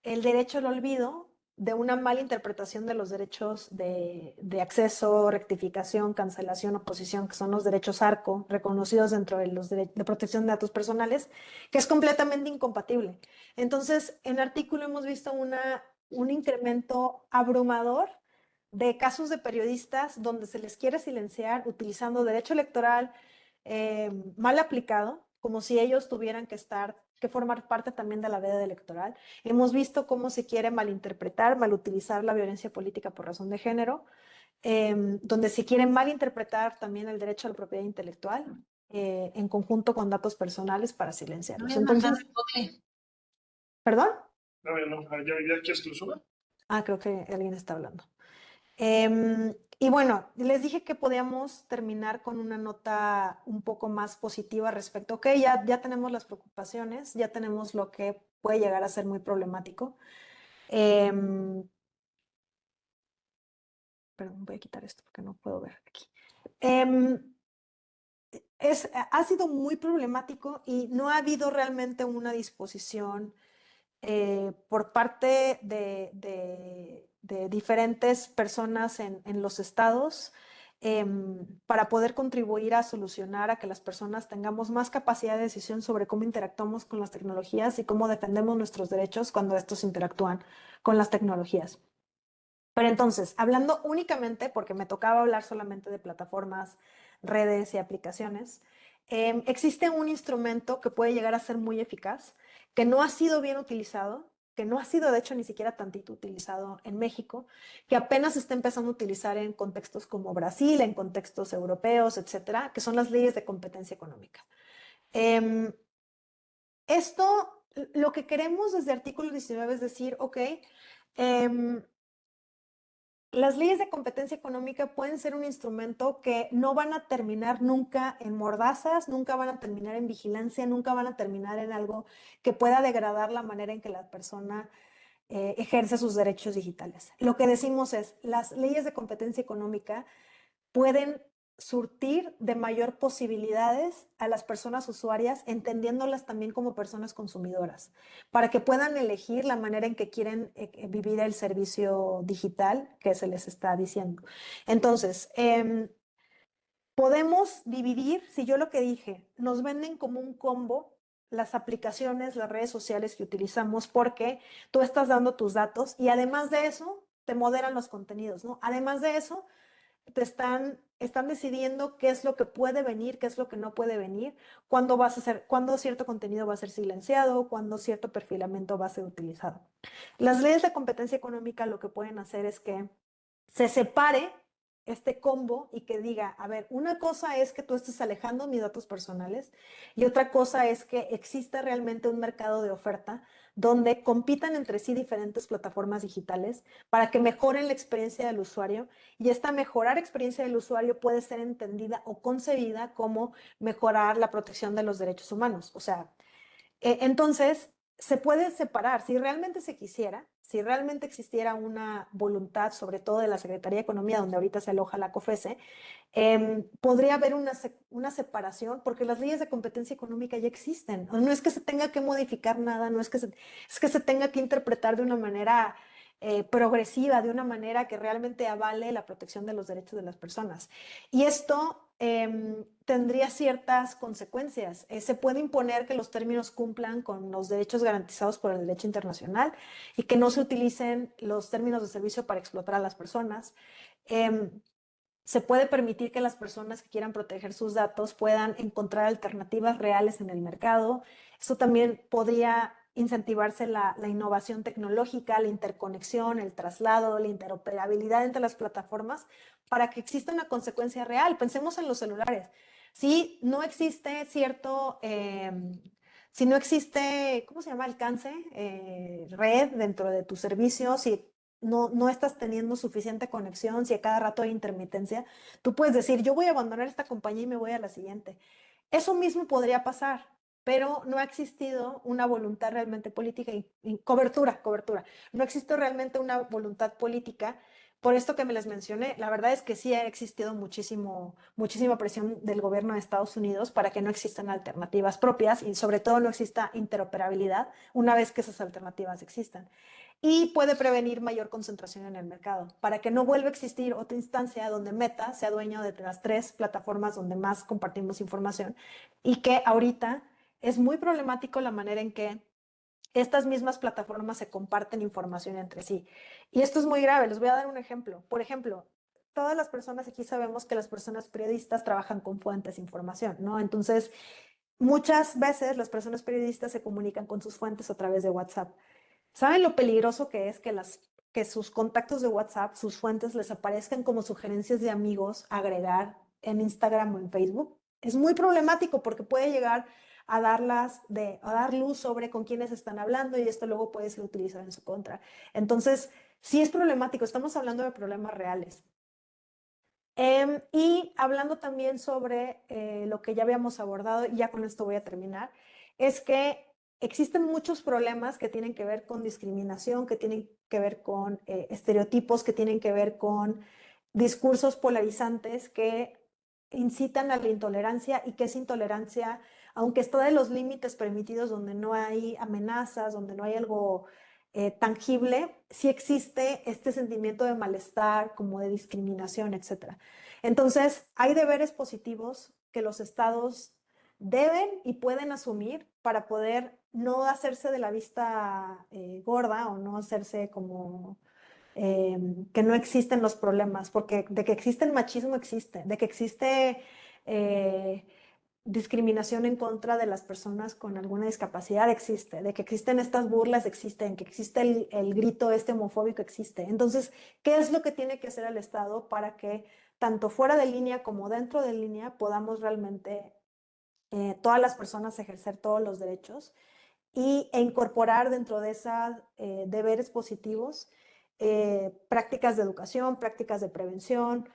el derecho al olvido de una mala interpretación de los derechos de acceso, rectificación, cancelación, oposición, que son los derechos ARCO, reconocidos dentro de los de protección de datos personales, que es completamente incompatible. Entonces, en el artículo hemos visto un incremento abrumador de casos de periodistas donde se les quiere silenciar utilizando derecho electoral mal aplicado, como si ellos tuvieran que formar parte también de la veda electoral. Hemos visto cómo se quiere malinterpretar, malutilizar la violencia política por razón de género, donde se quiere malinterpretar también el derecho a la propiedad intelectual en conjunto con datos personales para silenciarlos. Entonces, ¿perdón? No, ¿ya quieres que lo suba? Ah, creo que alguien está hablando. Y bueno, les dije que podíamos terminar con una nota un poco más positiva respecto, ok, ya tenemos las preocupaciones, ya tenemos lo que puede llegar a ser muy problemático. Perdón, voy a quitar esto porque no puedo ver aquí. Ha sido muy problemático y no ha habido realmente una disposición por parte de diferentes personas en los estados para poder contribuir a solucionar a que las personas tengamos más capacidad de decisión sobre cómo interactuamos con las tecnologías y cómo defendemos nuestros derechos cuando estos interactúan con las tecnologías. Pero entonces, hablando únicamente, porque me tocaba hablar solamente de plataformas, redes y aplicaciones, existe un instrumento que puede llegar a ser muy eficaz, que no ha sido bien utilizado, que no ha sido de hecho ni siquiera tantito utilizado en México, que apenas se está empezando a utilizar en contextos como Brasil, en contextos europeos, etcétera, que son las leyes de competencia económica. Esto, lo que queremos desde artículo 19 es decir, ok, las leyes de competencia económica pueden ser un instrumento que no van a terminar nunca en mordazas, nunca van a terminar en vigilancia, nunca van a terminar en algo que pueda degradar la manera en que la persona ejerce sus derechos digitales. Lo que decimos es, las leyes de competencia económica pueden surtir de mayor posibilidades a las personas usuarias, entendiéndolas también como personas consumidoras, para que puedan elegir la manera en que quieren vivir el servicio digital que se les está diciendo. Entonces, podemos dividir, si yo lo que dije, nos venden como un combo las aplicaciones, las redes sociales que utilizamos porque tú estás dando tus datos y además de eso, te moderan los contenidos, ¿no? Además de eso, están decidiendo qué es lo que puede venir, qué es lo que no puede venir, cuándo cierto contenido va a ser silenciado, cuándo cierto perfilamiento va a ser utilizado. Las leyes de competencia económica lo que pueden hacer es que se separe este combo y que diga, a ver, una cosa es que tú estés alejando mis datos personales y otra cosa es que exista realmente un mercado de oferta donde compitan entre sí diferentes plataformas digitales para que mejoren la experiencia del usuario y esta mejorar experiencia del usuario puede ser entendida o concebida como mejorar la protección de los derechos humanos. O sea, entonces, se puede separar, si realmente se quisiera, si realmente existiera una voluntad, sobre todo de la Secretaría de Economía, donde ahorita se aloja la COFESE, podría haber una separación, porque las leyes de competencia económica ya existen. No es que se tenga que modificar nada, no es que se tenga que interpretar de una manera progresiva, de una manera que realmente avale la protección de los derechos de las personas. Y esto tendría ciertas consecuencias. Se puede imponer que los términos cumplan con los derechos garantizados por el derecho internacional y que no se utilicen los términos de servicio para explotar a las personas. Se puede permitir que las personas que quieran proteger sus datos puedan encontrar alternativas reales en el mercado. Eso también podría incentivarse la innovación tecnológica, la interconexión, el traslado, la interoperabilidad entre las plataformas para que exista una consecuencia real. Pensemos en los celulares. Si no existe si no existe, ¿cómo se llama? Alcance, red dentro de tu servicio, si no estás teniendo suficiente conexión, si a cada rato hay intermitencia, tú puedes decir, yo voy a abandonar esta compañía y me voy a la siguiente. Eso mismo podría pasar, pero no ha existido una voluntad realmente política y cobertura. No existe realmente una voluntad política. Por esto que me les mencioné, la verdad es que sí ha existido muchísima presión del gobierno de Estados Unidos para que no existan alternativas propias y sobre todo no exista interoperabilidad una vez que esas alternativas existan. Y puede prevenir mayor concentración en el mercado, para que no vuelva a existir otra instancia donde Meta sea dueño de las 3 plataformas donde más compartimos información y que ahorita es muy problemático la manera en que estas mismas plataformas se comparten información entre sí. Y esto es muy grave, les voy a dar un ejemplo. Por ejemplo, todas las personas aquí sabemos que las personas periodistas trabajan con fuentes de información, ¿no? Entonces, muchas veces las personas periodistas se comunican con sus fuentes a través de WhatsApp. ¿Saben lo peligroso que es que sus contactos de WhatsApp, sus fuentes les aparezcan como sugerencias de amigos agregar en Instagram o en Facebook? es muy problemático porque puede llegar a dar luz sobre con quiénes están hablando y esto luego puede ser utilizado en su contra. Entonces, sí es problemático, estamos hablando de problemas reales. Y hablando también sobre lo que ya habíamos abordado, y ya con esto voy a terminar, es que existen muchos problemas que tienen que ver con discriminación, que tienen que ver con estereotipos, que tienen que ver con discursos polarizantes que incitan a la intolerancia y que esa intolerancia, aunque está de los límites permitidos donde no hay amenazas, donde no hay algo tangible, sí existe este sentimiento de malestar, como de discriminación, etc. Entonces, hay deberes positivos que los estados deben y pueden asumir para poder no hacerse de la vista gorda o no hacerse como que no existen los problemas, porque de que existe el machismo existe, de que existe discriminación en contra de las personas con alguna discapacidad existe, de que existen estas burlas existen, que existe el grito este homofóbico existe. Entonces, ¿qué es lo que tiene que hacer el Estado para que tanto fuera de línea como dentro de línea podamos realmente todas las personas ejercer todos los derechos e incorporar dentro de esos deberes positivos prácticas de educación, prácticas de prevención,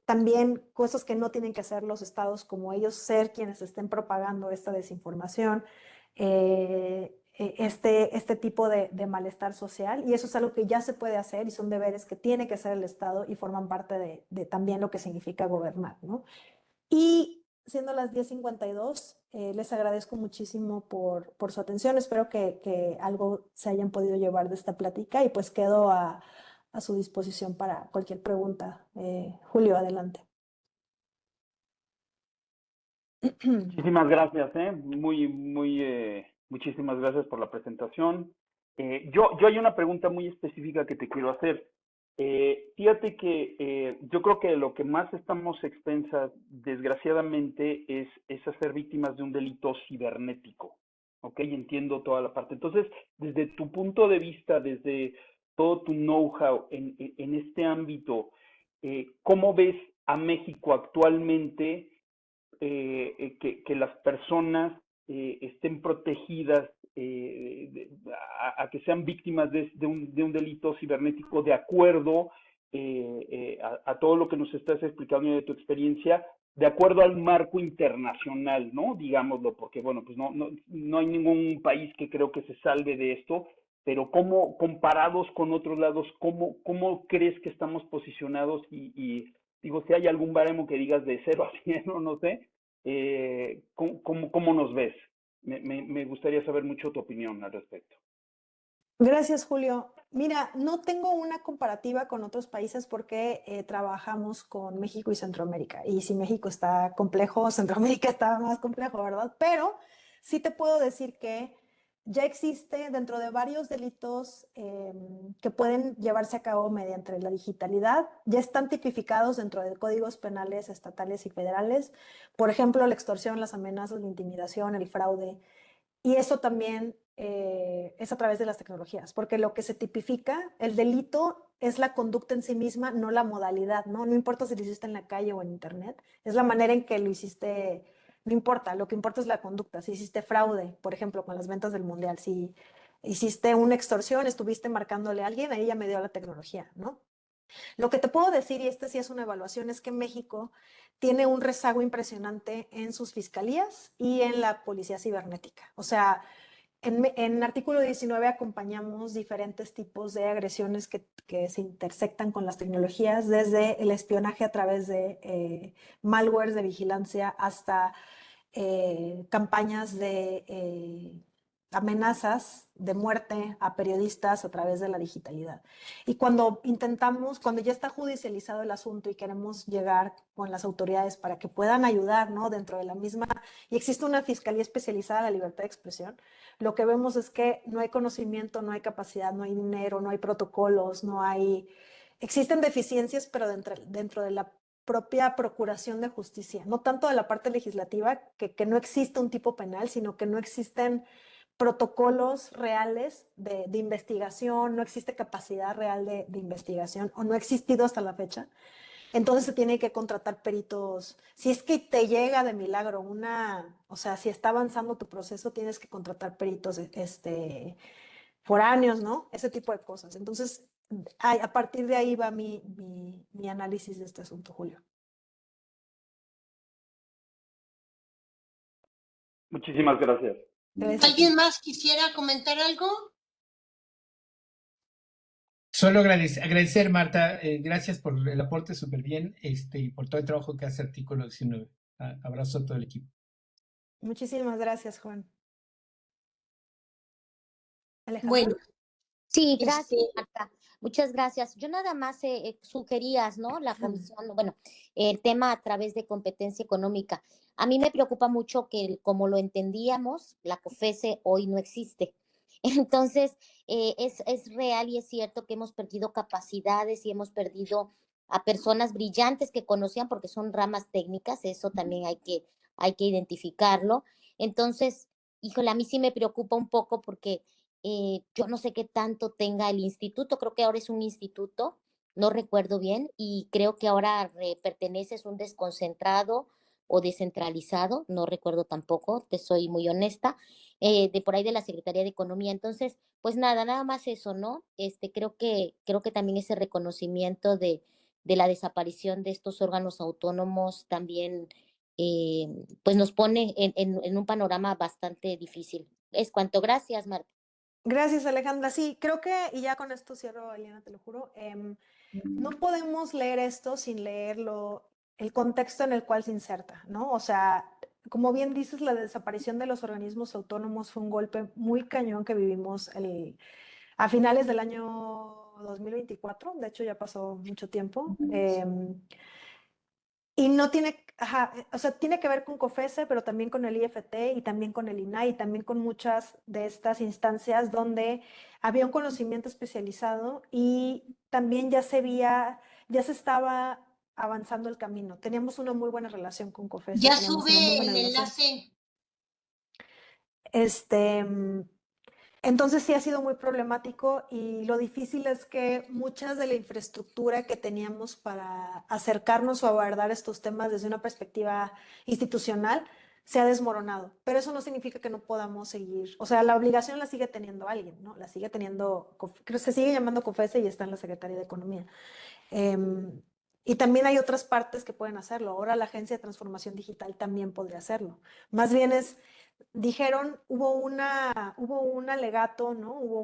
también cosas que no tienen que hacer los estados como ellos ser quienes estén propagando esta desinformación, este tipo de malestar social, y eso es algo que ya se puede hacer y son deberes que tiene que hacer el Estado y forman parte de también lo que significa gobernar, ¿no? Y siendo las 10:52, les agradezco muchísimo por su atención. Espero que algo se hayan podido llevar de esta plática y pues quedo a su disposición para cualquier pregunta. Julio, adelante. Muchísimas gracias, muchísimas gracias por la presentación. Yo hay una pregunta muy específica que te quiero hacer. Fíjate que yo creo que lo que más estamos expensas, desgraciadamente, es hacer víctimas de un delito cibernético, ¿ok? Entiendo toda la parte. Entonces, desde tu punto de vista, desde todo tu know-how en este ámbito, ¿cómo ves a México actualmente? Que las personas estén protegidas a que sean víctimas de un delito cibernético de acuerdo a todo lo que nos estás explicando de tu experiencia, de acuerdo al marco internacional, ¿no? Digámoslo, porque bueno, pues no hay ningún país que creo que se salve de esto, pero ¿cómo, comparados con otros lados, cómo crees que estamos posicionados? Y digo, si hay algún baremo que digas de 0 a 100 o no sé, ¿cómo nos ves? Me gustaría saber mucho tu opinión al respecto. Gracias, Julio. Mira, no tengo una comparativa con otros países porque trabajamos con México y Centroamérica. Y si México está complejo, Centroamérica está más complejo, ¿verdad? Pero sí te puedo decir que ya existe dentro de varios delitos que pueden llevarse a cabo mediante la digitalidad, ya están tipificados dentro de códigos penales estatales y federales. Por ejemplo, la extorsión, las amenazas, la intimidación, el fraude. Y eso también es a través de las tecnologías, porque lo que se tipifica, el delito es la conducta en sí misma, no la modalidad, ¿no? No importa si lo hiciste en la calle o en internet, es la manera en que lo hiciste, no importa, lo que importa es la conducta. Si hiciste fraude, por ejemplo, con las ventas del mundial, si hiciste una extorsión, estuviste marcándole a alguien, ahí ya me dio la tecnología, ¿no? Lo que te puedo decir, y este sí es una evaluación, es que México tiene un rezago impresionante en sus fiscalías y en la policía cibernética. O sea, en artículo 19 acompañamos diferentes tipos de agresiones que se intersectan con las tecnologías, desde el espionaje a través de malwares de vigilancia hasta campañas de amenazas de muerte a periodistas a través de la digitalidad. Y cuando ya está judicializado el asunto y queremos llegar con las autoridades para que puedan ayudar, ¿no? Dentro de la misma, y existe una fiscalía especializada en la libertad de expresión, lo que vemos es que no hay conocimiento, no hay capacidad, no hay dinero, no hay protocolos, existen deficiencias, pero dentro de la propia procuración de justicia, no tanto de la parte legislativa, que no existe un tipo penal, sino que no existen protocolos reales de investigación, no existe capacidad real de investigación o no ha existido hasta la fecha. Entonces se tiene que contratar peritos. Si es que te llega de milagro o sea, si está avanzando tu proceso, tienes que contratar peritos, foráneos, ¿no? Ese tipo de cosas. Entonces, a partir de ahí va mi análisis de este asunto, Julio. Muchísimas gracias. Gracias a ti. ¿Alguien más quisiera comentar algo? Solo agradecer, Marta, gracias por el aporte súper bien, y por todo el trabajo que hace Artículo 19. Abrazo a todo el equipo. Muchísimas gracias, Juan. Alejandra. Bueno, Sí, gracias, este, Marta. Muchas gracias. Yo nada más sugerías, ¿no? La comisión, bueno, el tema a través de competencia económica. A mí me preocupa mucho que, como lo entendíamos, la COFESE hoy no existe. Entonces, es real y es cierto que hemos perdido capacidades y hemos perdido a personas brillantes que conocían, porque son ramas técnicas, eso también hay que identificarlo. Entonces, híjole, a mí sí me preocupa un poco porque yo no sé qué tanto tenga el instituto, creo que ahora es un instituto, no recuerdo bien, y creo que ahora pertenece, es un desconcentrado o descentralizado, no recuerdo tampoco, te soy muy honesta, de por ahí de la Secretaría de Economía. Entonces, pues nada más eso, ¿no? Creo que también ese reconocimiento de la desaparición de estos órganos autónomos también, eh, pues nos pone en un panorama bastante difícil. Es cuanto. Gracias, Marta. Gracias, Alejandra. Sí, creo que, y ya con esto cierro, Eliana, te lo juro, no podemos leer esto sin leerlo, el contexto en el cual se inserta, ¿no? O sea, como bien dices, la desaparición de los organismos autónomos fue un golpe muy cañón que vivimos a finales del año 2024, de hecho ya pasó mucho tiempo. Y no tiene, o sea, tiene que ver con COFESE, pero también con el IFT y también con el INAI y también con muchas de estas instancias donde había un conocimiento especializado y también ya se estaba avanzando el camino. Teníamos una muy buena relación con COFESE, ya teníamos una muy sube buena el relación. enlace. Entonces sí ha sido muy problemático y lo difícil es que muchas de la infraestructura que teníamos para acercarnos o abordar estos temas desde una perspectiva institucional se ha desmoronado. Pero eso no significa que no podamos seguir, o sea, la obligación la sigue teniendo alguien, ¿no? La sigue teniendo, creo que se sigue llamando COFESE y está en la Secretaría de Economía. Y también hay otras partes que pueden hacerlo. Ahora la Agencia de Transformación Digital también podría hacerlo. Más bien dijeron, hubo un alegato, ¿no? Hubo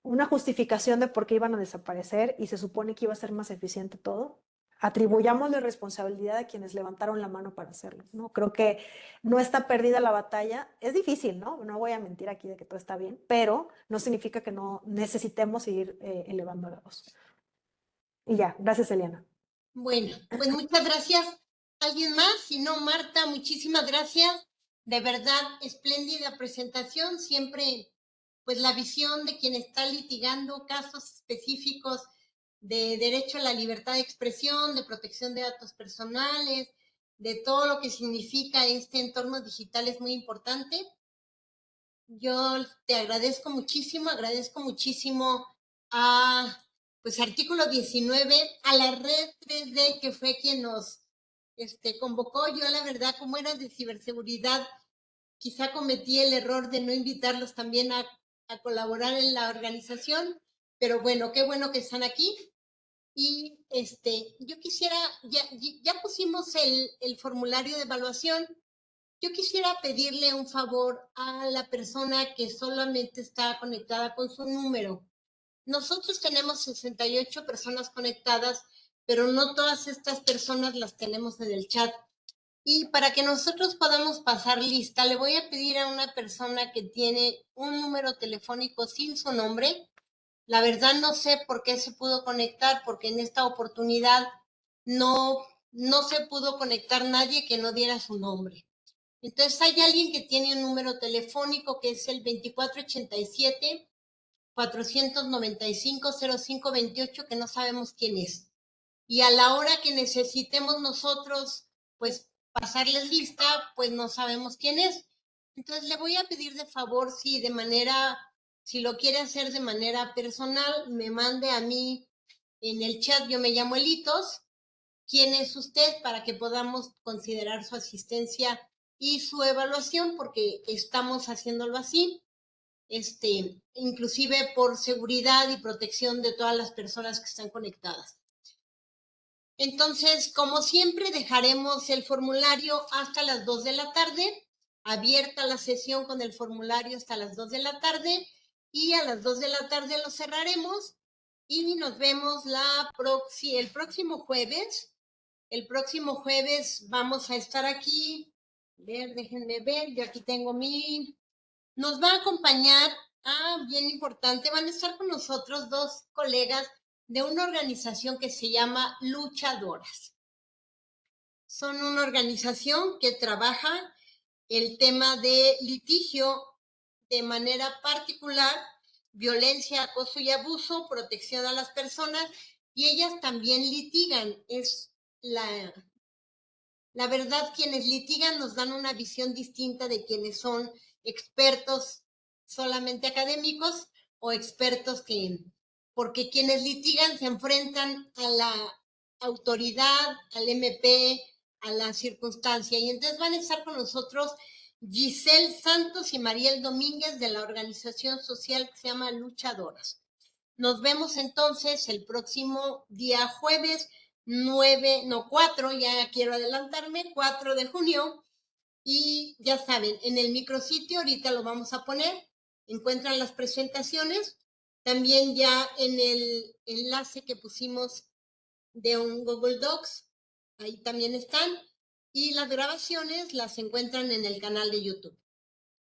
una justificación de por qué iban a desaparecer y se supone que iba a ser más eficiente todo. Atribuyamos la responsabilidad a quienes levantaron la mano para hacerlo, ¿no? Creo que no está perdida la batalla. Es difícil, ¿no? No voy a mentir aquí de que todo está bien, pero no significa que no necesitemos seguir elevando la voz. Y ya, gracias, Eliana. Bueno, pues muchas gracias. ¿Alguien más? Si no, Marta, muchísimas gracias. De verdad, espléndida presentación. Siempre, pues la visión de quien está litigando casos específicos de derecho a la libertad de expresión, de protección de datos personales, de todo lo que significa este entorno digital es muy importante. Yo te agradezco muchísimo a, pues, Artículo 19, a la red 3D, que fue quien nos convocó. Yo, la verdad, como era de ciberseguridad, quizá cometí el error de no invitarlos también a colaborar en la organización, pero bueno, qué bueno que están aquí. Y yo quisiera, ya pusimos el formulario de evaluación. Yo quisiera pedirle un favor a la persona que solamente está conectada con su número. Nosotros tenemos 68 personas conectadas, pero no todas estas personas las tenemos en el chat. Y para que nosotros podamos pasar lista, le voy a pedir a una persona que tiene un número telefónico sin su nombre. La verdad no sé por qué se pudo conectar, porque en esta oportunidad no se pudo conectar nadie que no diera su nombre. Entonces hay alguien que tiene un número telefónico que es el 2487-495-0528, que no sabemos quién es. Y a la hora que necesitemos nosotros, pues, pasarles lista, pues no sabemos quién es. Entonces le voy a pedir de favor, si lo quiere hacer de manera personal, me mande a mí en el chat, yo me llamo Elitos. ¿Quién es usted para que podamos considerar su asistencia y su evaluación? Porque estamos haciéndolo así, inclusive por seguridad y protección de todas las personas que están conectadas. Entonces, como siempre, dejaremos el formulario hasta las 2 de la tarde, abierta la sesión con el formulario hasta las 2 de la tarde, y a las 2 de la tarde lo cerraremos y nos vemos el próximo jueves. El próximo jueves vamos a estar aquí. Déjenme ver, yo aquí tengo Nos va a acompañar, bien importante, van a estar con nosotros 2 colegas de una organización que se llama Luchadoras. Son una organización que trabaja el tema de litigio de manera particular, violencia, acoso y abuso, protección a las personas, y ellas también litigan. Es la verdad, quienes litigan nos dan una visión distinta de quienes son expertos solamente académicos o expertos porque quienes litigan se enfrentan a la autoridad, al MP, a la circunstancia. Y entonces van a estar con nosotros Giselle Santos y Mariel Domínguez de la organización social que se llama Luchadoras. Nos vemos entonces el próximo día jueves 4, ya quiero adelantarme, 4 de junio. Y ya saben, en el micrositio ahorita lo vamos a poner, encuentran las presentaciones, también ya en el enlace que pusimos de un Google Docs, ahí también están, y las grabaciones las encuentran en el canal de YouTube.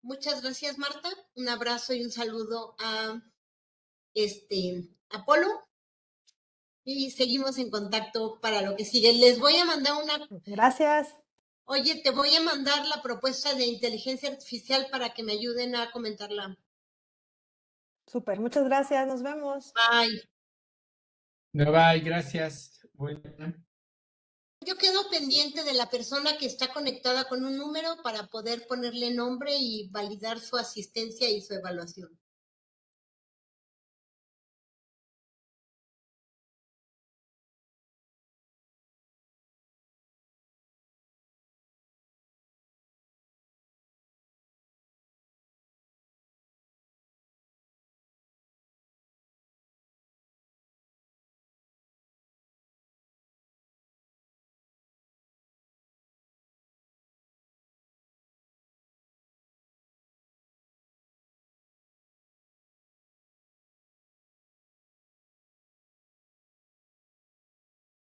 Muchas gracias, Marta, un abrazo y un saludo a Apolo, y seguimos en contacto para lo que sigue. Les voy a mandar Gracias. Oye, te voy a mandar la propuesta de inteligencia artificial para que me ayuden a comentarla. Súper, muchas gracias, nos vemos. Bye. Bye, gracias. Buena. Yo quedo pendiente de la persona que está conectada con un número para poder ponerle nombre y validar su asistencia y su evaluación.